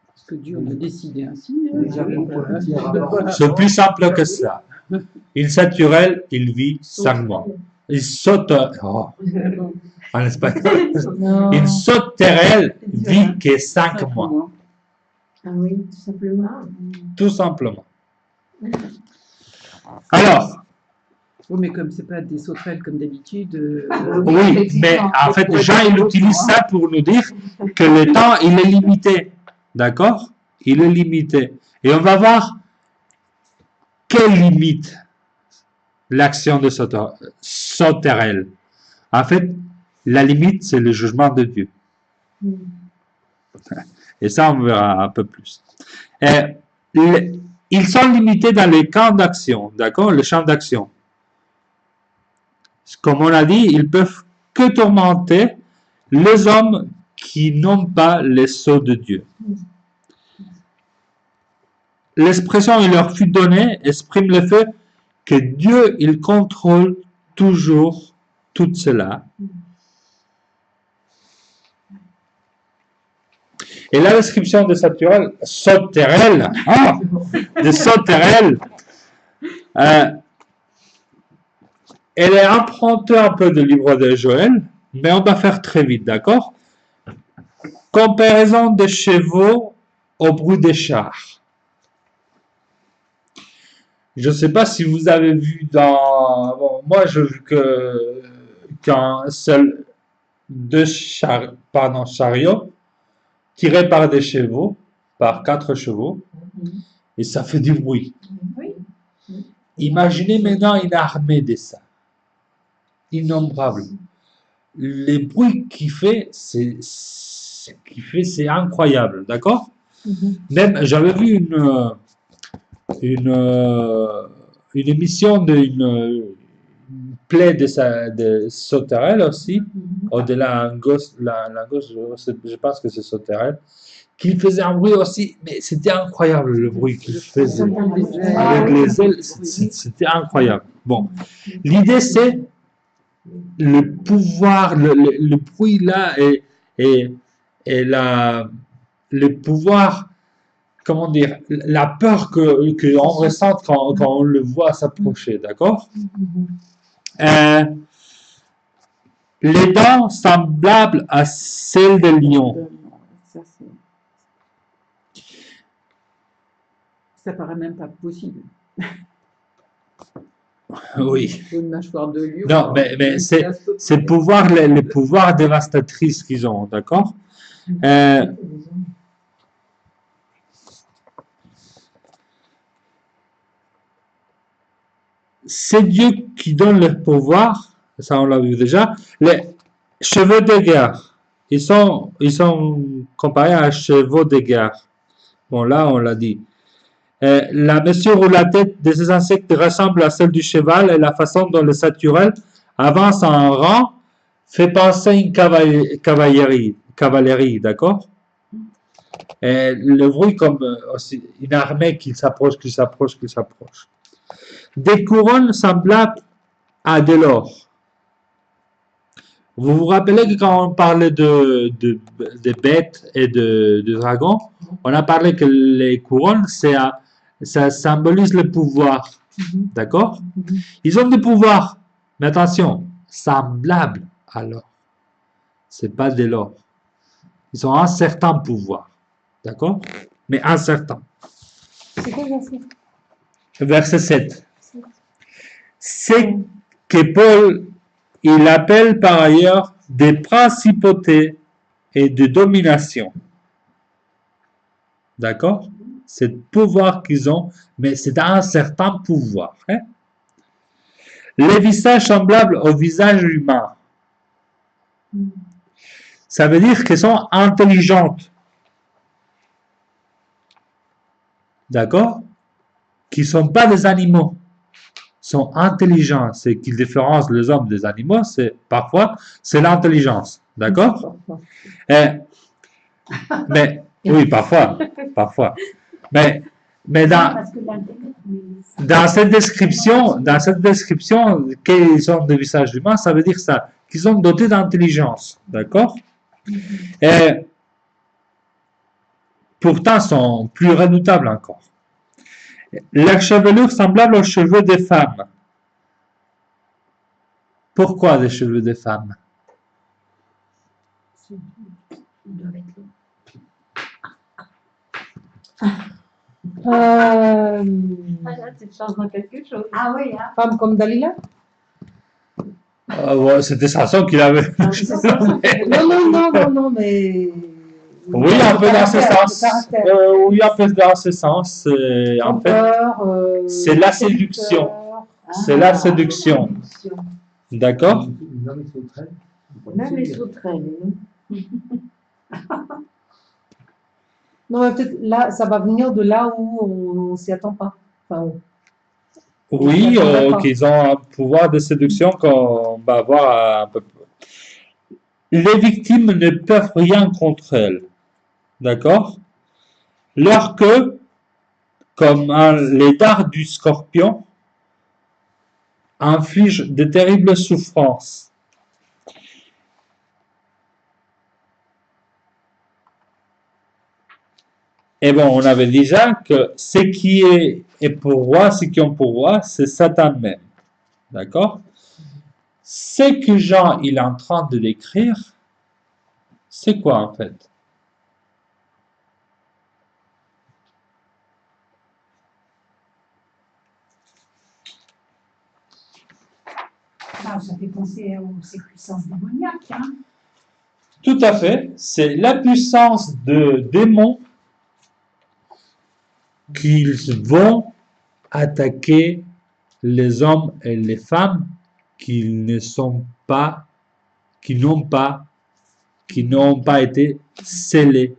Parce que Dieu en a décidé ainsi. Déjà, pour le dire avant. C'est plus simple que ça. Une naturelle, il vit 5 mois. Il saute. Oh, en espagnol. Non. Une sauterelle vit que 5 mois. Ah oui, tout simplement. Tout simplement. Alors, Oui, mais comme c'est pas des sauterelles comme d'habitude. oui, mais en fait, Jean, il utilise ça pour nous dire que le temps, il est limité. D'accord? Il est limité. Et on va voir quelle limite l'action de sauterelle. En fait, la limite, c'est le jugement de Dieu. Et ça, on verra un peu plus. Ils sont limités dans les camps d'action, d'accord? Le champ d'action. Comme on a dit, ils peuvent que tourmenter les hommes qui n'ont pas les sceaux de Dieu. L'expression il leur fut donnée exprime le fait que Dieu, il contrôle toujours tout cela. Et la description de sauterelle, de sauterelle, elle est empruntée un peu du livre de Joël, mais on va faire très vite, d'accord? Comparaison des chevaux au bruit des chars. Je ne sais pas si vous avez vu dans... Bon, moi, j'ai vu qu'un seul chariots tirés par des chevaux, par 4 chevaux, et ça fait du bruit. Oui. Imaginez maintenant une armée de ça, innombrable. Les bruits qu'il fait, c'est incroyable, d'accord? Même, j'avais vu une émission d'une plaie de sauterelle aussi, au-delà la gauche, je pense que c'est sauterelle, qui faisait un bruit aussi, mais c'était incroyable le bruit qu'il faisait avec les ailes, c'était incroyable. Bon, l'idée c'est le pouvoir, le bruit là et le pouvoir, comment dire, la peur que on ressent quand on le voit s'approcher, d'accord? Les dents semblables à celles des lions. Ça paraît même pas possible. Oui. Une mâchoire de lion. Non, mais c'est pouvoir, les pouvoirs dévastatrices qu'ils ont, d'accord? C'est Dieu qui donne le pouvoir, ça on l'a vu déjà. Les chevaux de guerre, ils sont comparés à chevaux de guerre. Bon, là on l'a dit. La mesure où la tête de ces insectes ressemble à celle du cheval et la façon dont le saturel avance en rang fait penser à une cavalerie, d'accord? Et le bruit comme aussi une armée qui s'approche. Des couronnes semblables à de l'or. Vous vous rappelez que quand on parlait de bêtes et de dragons, on a parlé que les couronnes, ça symbolise le pouvoir. D'accord? Ils ont des pouvoirs, mais attention, semblables à l'or. C'est pas de l'or. Ils ont un certain pouvoir. D'accord? Mais incertain. C'est quel verset? Verset 7. C'est que Paul, il appelle par ailleurs des principautés et de domination. D'accord? C'est le pouvoir qu'ils ont, mais c'est un certain pouvoir. Hein? Les visages semblables au visage humain. Ça veut dire qu'elles sont intelligentes. D'accord? Qui ne sont pas des animaux. Sont intelligents. C'est qui différencie les hommes des animaux, parfois, c'est l'intelligence. D'accord? Mais, oui, parfois. Mais dans cette description, qu'ils ont des visages humains, ça veut dire ça, qu'ils sont dotés d'intelligence. D'accord? Et pourtant, sont plus redoutables encore. Leur chevelure semblable aux cheveux des femmes. Pourquoi des cheveux des femmes? Là, tu changes dans quelque chose. Ah oui, hein. Femme comme Dalila? Ouais, c'était Samson qu'il avait. Non, mais... Oui, un peu dans ce sens. Oui, un peu dans ce sens. En fait, c'est la séduction. C'est la séduction. D'accord? Même les sauterelles. Non, mais peut-être là, ça va venir de là où on s'y attend pas. Enfin, oui, qu'ils ont un pouvoir de séduction qu'on va avoir un peu. Les victimes ne peuvent rien contre elles. D'accord? Leur queue, comme les dards du scorpion, infligent de terribles souffrances. Et bon, on avait déjà que ce qui est pour roi, ce qui ont pour roi, c'est Satan même. D'accord? Ce que Jean il est en train de décrire, c'est quoi en fait? Ça fait penser aux ces puissances démoniaques. Hein. Tout à fait. C'est la puissance de démons qu'ils vont attaquer les hommes et les femmes qui ne sont pas, qui n'ont pas été scellés,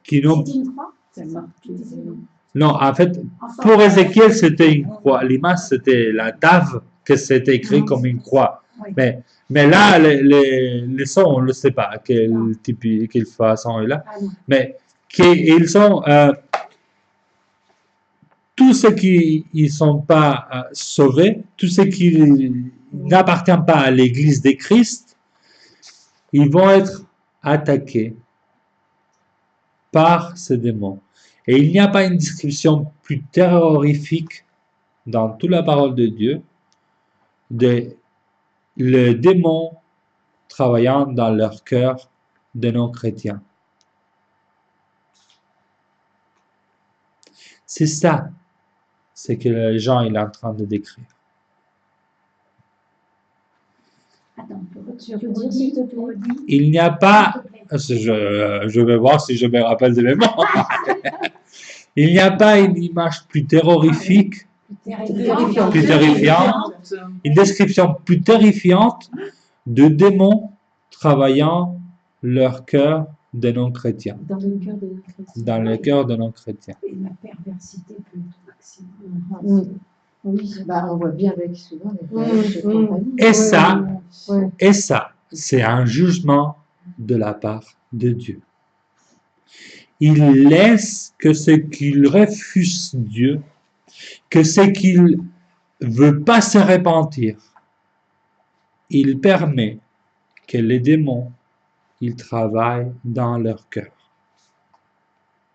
qui n'ont. C'est une croix? Non, en fait, pour Ézéchiel, c'était une croix. L'image, c'était la dave que c'était écrit comme une croix. Oui. Mais là, les sons, on ne sait pas quel type, quelle façon est là. Ah non. Mais ils sont tous ceux qui ne sont pas sauvés, tous ceux qui n'appartiennent pas à l'Église de Christ, ils vont être attaqués par ces démons. Et il n'y a pas une description plus terrorifique dans toute la parole de Dieu de le démon travaillant dans leur cœur de non-chrétiens. C'est ça, c'est que le Jean il est en train de décrire. Attends, tu peux dire s'il te plaît? Il n'y a pas, je vais voir si je me rappelle de mémoire. Il n'y a pas une image plus terrorifique, plus terrifiante, une description plus terrifiante de démons travaillant leur cœur de non-chrétiens. Dans le cœur de non-chrétiens. Dans le cœur de non-chrétiens. Et la perversité peut être maximum. Oui, bah, on voit bien avec souvent Et ça, c'est un jugement de la part de Dieu. Il laisse que ce qu'il refuse Dieu, que ce qu'il veut pas se repentir, il permet que les démons, ils travaillent dans leur cœur.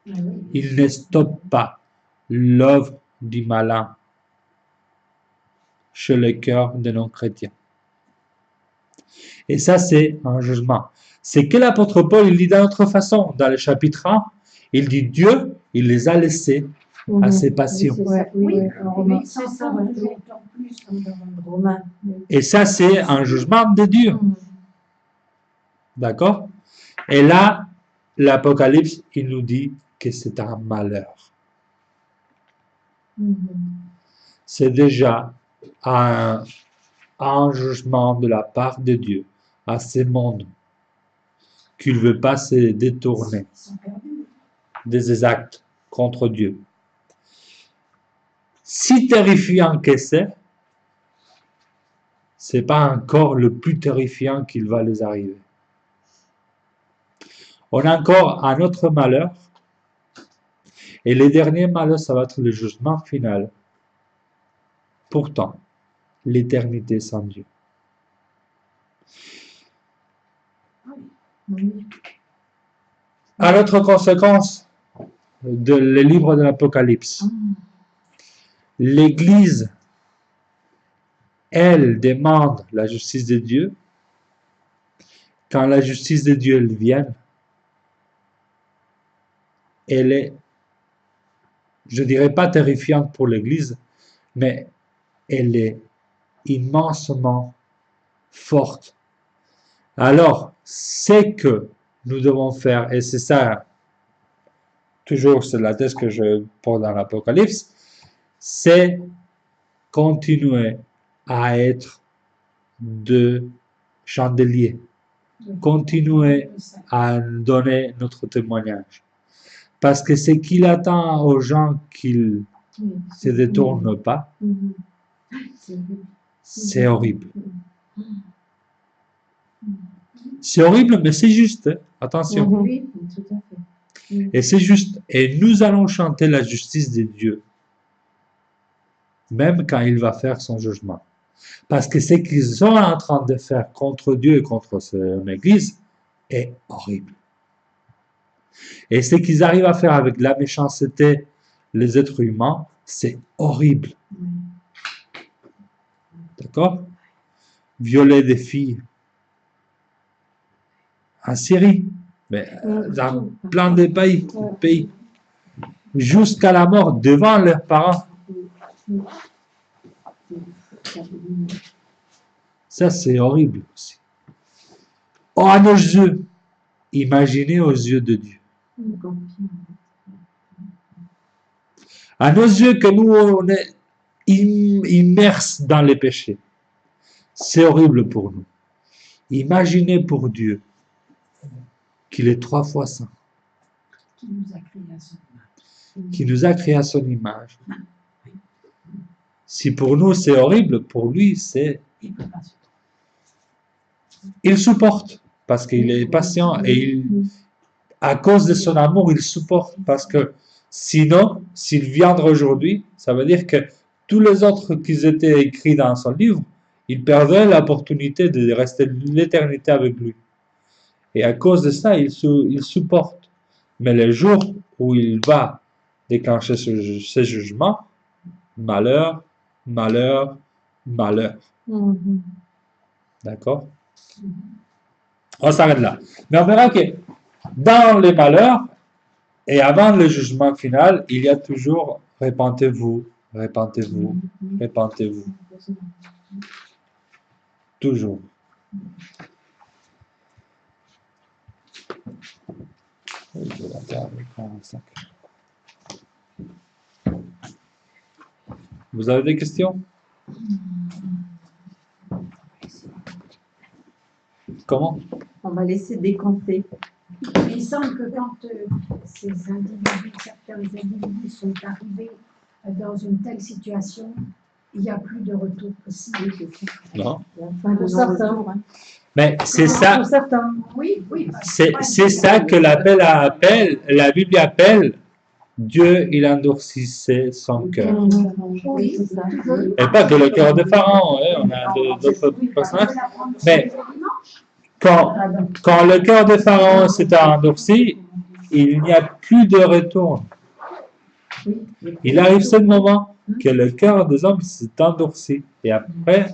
Il ne stoppe pas l'œuvre du malin chez le cœur de non-chrétiens. Et ça, c'est un jugement. C'est que l'apôtre Paul, il dit d'une autre façon, dans le chapitre 1, il dit Dieu, il les a laissés à ses passions. C'est ça, Romain. Et ça, c'est un jugement de Dieu. D'accord? Et là, l'Apocalypse, il nous dit que c'est un malheur. C'est déjà un jugement de la part de Dieu à ce monde qu'il ne veut pas se détourner des actes contre Dieu. Si terrifiant que c'est pas encore le plus terrifiant qu'il va les arriver. On a encore un autre malheur, et le dernier malheur, ça va être le jugement final. Pourtant, l'éternité sans Dieu. À l'autre conséquence de le livre de l'Apocalypse, l'Église, elle demande la justice de Dieu. Quand la justice de Dieu elle vient, elle est, je dirais pas terrifiante pour l'Église, mais elle est immensement forte. Alors, ce que nous devons faire, et c'est ça, toujours c'est la thèse que je porte dans l'Apocalypse, c'est continuer à être de chandeliers, continuer à donner notre témoignage. Parce que ce qu'il attend aux gens qu'ils ne se détournent pas, c'est horrible. C'est horrible, mais c'est juste. Attention. Oui, tout à fait. Et c'est juste. Et nous allons chanter la justice de Dieu, même quand il va faire son jugement. Parce que ce qu'ils sont en train de faire contre Dieu et contre son Église est horrible. Et ce qu'ils arrivent à faire avec la méchanceté, les êtres humains, c'est horrible. D'accord? Violer des filles. En Syrie, mais dans plein de pays, jusqu'à la mort devant leurs parents. Ça, c'est horrible aussi. à nos yeux, imaginez aux yeux de Dieu. À nos yeux que nous, on est immerses dans les péchés. C'est horrible pour nous. Imaginez pour Dieu qu'il est 3 fois saint, Qui nous a créés à son image. qui nous a créés à son image. Si pour nous c'est horrible, pour lui c'est... Il peut pas se Il supporte parce qu'il est patient et à cause de son amour, il supporte parce que sinon, s'il viendrait aujourd'hui, ça veut dire que tous les autres qui étaient écrits dans son livre, il perdrait l'opportunité de rester l'éternité avec lui. Et à cause de ça, il supporte. Mais le jour où il va déclencher ce jugement, malheur, malheur, malheur. D'accord? On s'arrête là. Mais on verra que dans les malheurs et avant le jugement final, il y a toujours repentez-vous, repentez-vous, repentez-vous. Toujours. Je vais la garder, 45. Vous avez des questions? Comment? On va laisser décanter. Il semble que quand ces individus, certains individus sont arrivés dans une telle situation, il n'y a plus de retour possible. Non. La fin de Pour certains. non-retour, hein. Mais c'est ça, Pour certains. Oui, oui. c'est ça que la Bible appelle Dieu, il endurcissait son cœur. Oui, C'est ça. Et pas que le cœur de Pharaon, hein, on a d'autres personnages. Mais quand le cœur de Pharaon s'est endurci, il n'y a plus de retour. Il arrive ce moment que le cœur des hommes s'est endurci. Et après,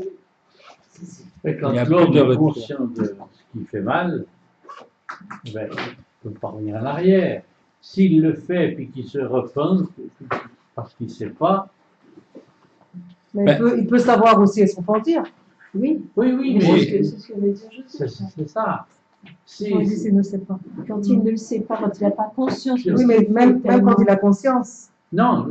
Et quand il n'y a plus l'homme de est retour. conscient de ce qui fait mal, ben, il ne peut pas revenir en arrière. S'il le fait puis qu'il se repent parce qu'il ne sait pas, Mais Ben- il peut savoir aussi et se repentir. Oui, oui, mais mais c'est ce que veut dire Joseph. c'est ça. On dit s'il ne sait pas. Quand il ne le sait pas, quand il n'a pas conscience. Oui, mais même quand il a conscience. Non,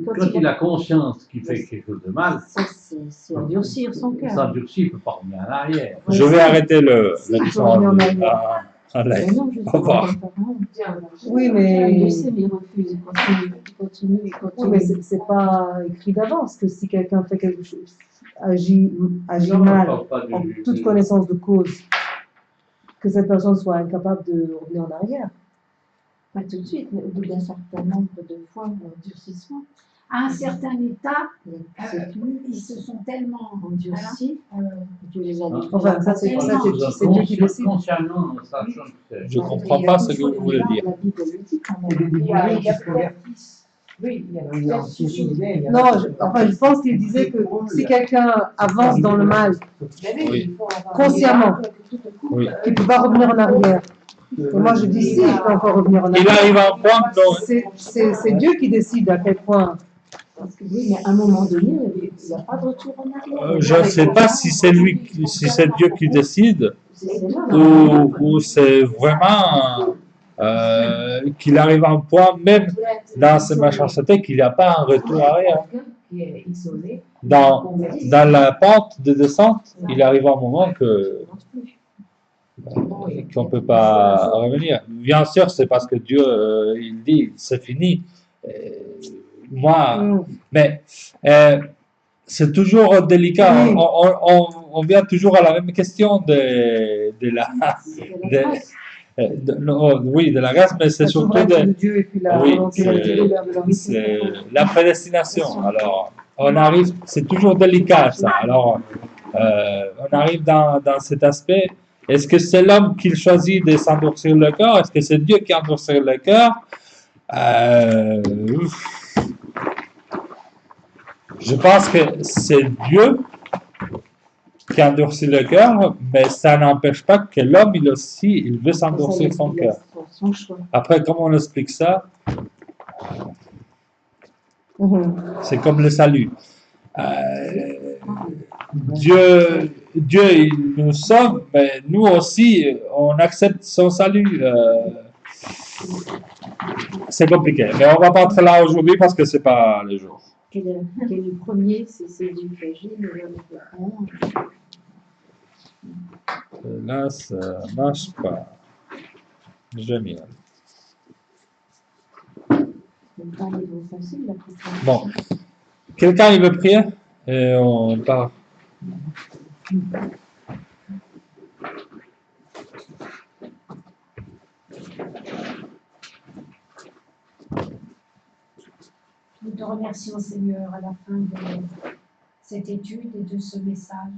Quand quand il il a conscience qu'il fait quelque chose de mal, Ça, c'est endurcir son ça cœur. endurci, il ne peut pas revenir en arrière. Je vais arrêter le Si, il faut leçon revenir en en Mais live. non, je Au revoir. Oui, Il mais, le sait, mais il refuse. Il continue, il oui, continue. mais c'est pas écrit d'avance que si quelqu'un fait quelque chose, agit Non, on mal, parle pas de- en toute connaissance de cause, que cette personne soit incapable de revenir en arrière. Pas tout de suite, mais au bout d'un certain nombre de fois, endurcissement, À un certain état, c'est plus ils se sont tellement endurcis. Dieu les a détruits. Enfin, ça c'est Dieu qui décide. Consciemment, sachant que c'est- Je ne comprends pas ce que vous voulez dire. La Bible le dit quand Il y a même. des Il y a démons qui se peut-être convertissent. Oui, il y a Il y a peut-être aussi sous- il y a- Non, je pense qu'il disait que si quelqu'un avance dans le mal Oui. il faut avoir- consciemment, Oui. il ne peut pas revenir en arrière. Et moi je dis si, il peut encore revenir en Il arrière. arrive à un point dont C'est Dieu qui décide à quel point. Parce que oui, mais à un moment donné, il n'y a pas de retour en arrière. je ne sais pas si c'est lui, si c'est Dieu qui décide C'est là, ou c'est vraiment qu'il arrive à un point, même dans ses méchancetés, qu'il n'y a pas un retour arrière. Qui est isolé. Dans la pente de descente, il arrive un moment qu'on ne peut pas revenir. Bien sûr, c'est parce que Dieu, il dit, c'est fini. Moi, mais c'est toujours délicat. Oui. On vient toujours à la même question de la, non, oui, de la grâce, mais c'est La surtout souveraineté de, de Dieu et puis la oui, volonté de Dieu de la vie. c'est la prédestination. Alors, on arrive, c'est toujours délicat ça. Alors, on arrive dans cet aspect. Est-ce que c'est l'homme qui choisit de s'endurcir le cœur? Est-ce que c'est Dieu qui endurcit le cœur? Je pense que c'est Dieu qui endurcit le cœur, mais ça n'empêche pas que l'homme, il aussi, il veut s'endurcir son cœur. Son choix. Après, comment on explique ça? Mhm. C'est comme le salut. Dieu Dieu il nous sauve, mais nous aussi, on accepte son salut. C'est compliqué, mais on va pas entrer là aujourd'hui parce que c'est pas le jour. Quel est le premier? C'est du fragile, le second. Là, ça marche pas. Génial. C'est pas un niveau facile, la question. Bon, quelqu'un il veut prier et on part. Nous te remercions, Seigneur, à la fin de cette étude et de ce message.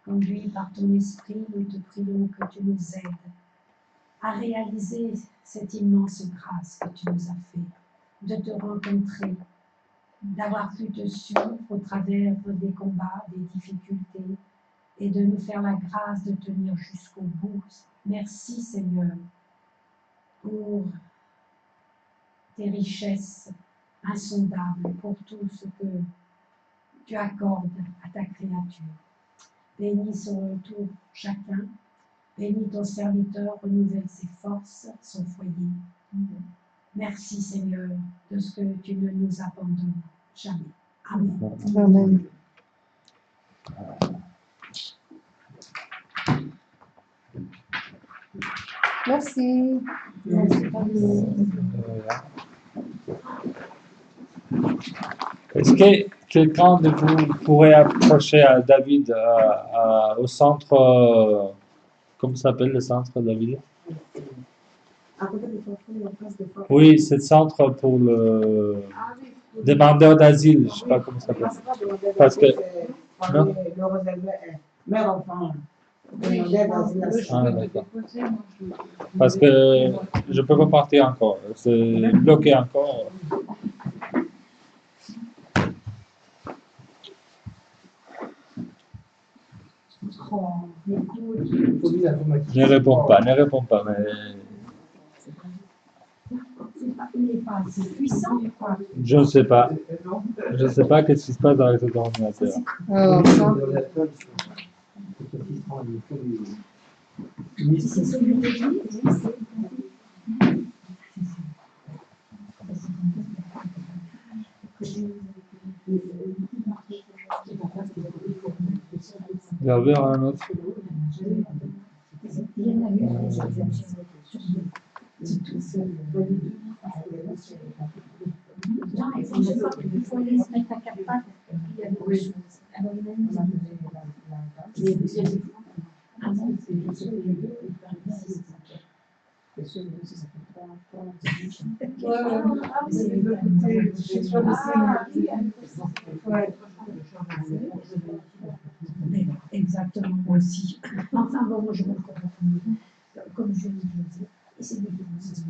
Conduit par ton esprit, nous te prions que tu nous aides à réaliser cette immense grâce que tu nous as fait, de te rencontrer, d'avoir pu te suivre au travers des combats, des difficultés, et de nous faire la grâce de tenir jusqu'au bout. Merci, Seigneur, pour tes richesses insondables, pour tout ce que tu accordes à ta créature. Bénis son retour chacun, bénis ton serviteur, renouvelle ses forces, son foyer. Merci, Seigneur, de ce que tu ne nous abandonnes jamais. Amen. Amen. Merci. Est-ce que quelqu'un de vous pourrait approcher à David au centre, comment ça s'appelle le centre, David? Oui, c'est le centre pour le demandeur d'asile, je ne sais pas comment ça s'appelle. Parce que non? Mère enfant. Ah, d'accord. Parce que je peux pas partir encore, c'est bloqué encore. Ne réponds pas, mais Il n'est pas assez puissant, quoi. je ne sais pas. Je ne sais pas qu'est-ce qui se passe avec cet ordinateur. Alors, ça, C'est celui de l'église, oui, Il y avait un autre. il y en a eu des exemptions. Non, il faut aller se mettre à quatre pattes. Il y a beaucoup de choses. Alors, il y en a une. Exactement, moi aussi. Enfin bon, moi je me comprends. Comme je le disais, et c'est des choses.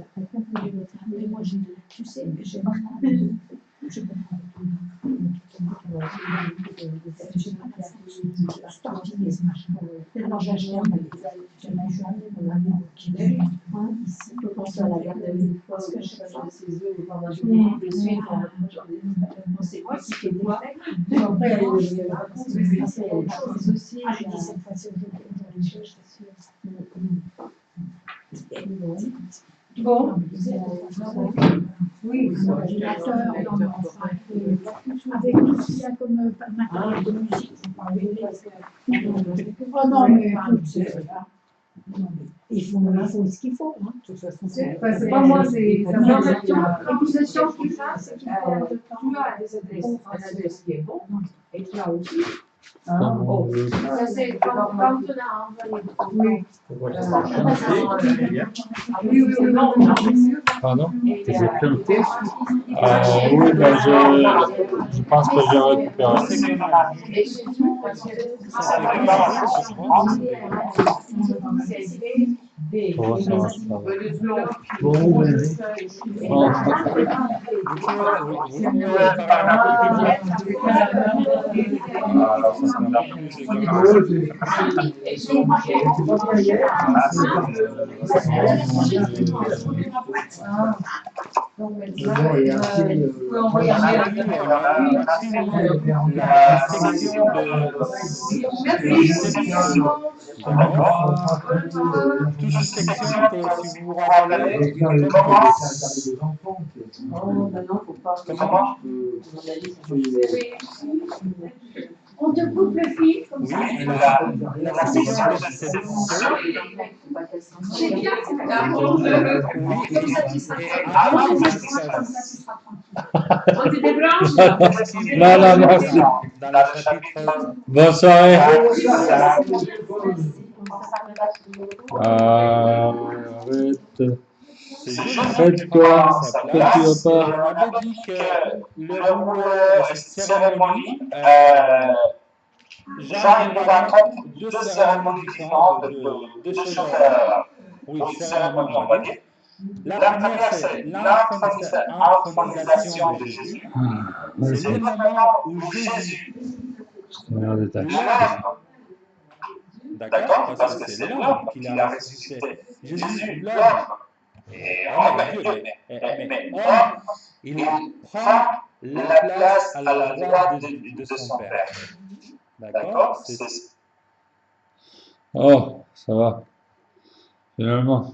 Mais moi, tu sais, je comprends. J'ai pas la sportivisme. Alors j'achète ici, je pense à la garde parce que je c'est moi qui fais des après, c'est autre chose aussi. J'ai dit cette fois-ci aujourd'hui, je suis bon, oui, l'ordinateur, avec tout ce qu'il y a comme matériel de musique, oh non, mais il faut ce qu'il faut. Hein. De toute façon, c'est pas moi, c'est c'est sûr qu'il fasse, c'est qu'il perd de temps. Tu as des adresses qui est bon, et tu as aussi. Oh, ça c'est quand on a envoyé. Oui. Pardon? Oui, ben je pense que j'ai récupéré. Oh, ça marche pas. Bon, Donc Mais maintenant, bon, il y a aussi, Vous pouvez envoyer un mail à la section de... D'accord. Toute cette section que si vous vous rappelez, comment... Oh, maintenant, faut pas. Comment on te coupe le fil comme Oui, ça. la section de cette C'est bien, c'est oui, comme ça tu seras et prêt. avant Comme que ça ça tu se seras fasse. tranquille. On te débranche. Non, non, merci. Dans le chapitre... Bonne soirée. Arrête. Faites quoi? Pourquoi tu vas pas? On avait dit que le rouleur, cette cérémonie, Jean il raconte deux cérémonies différentes, deux choses. Oui, cérémonies, on va dire. La première, c'est l'intronisation de Jésus. C'est le moment où Jésus lève. D'accord? Parce que c'est l'homme qui l'a ressuscité. Jésus, l'homme, est homme et Dieu, mais homme, il prend la place à la droite de son Père. D'accord? Oh, ça va. Finalement.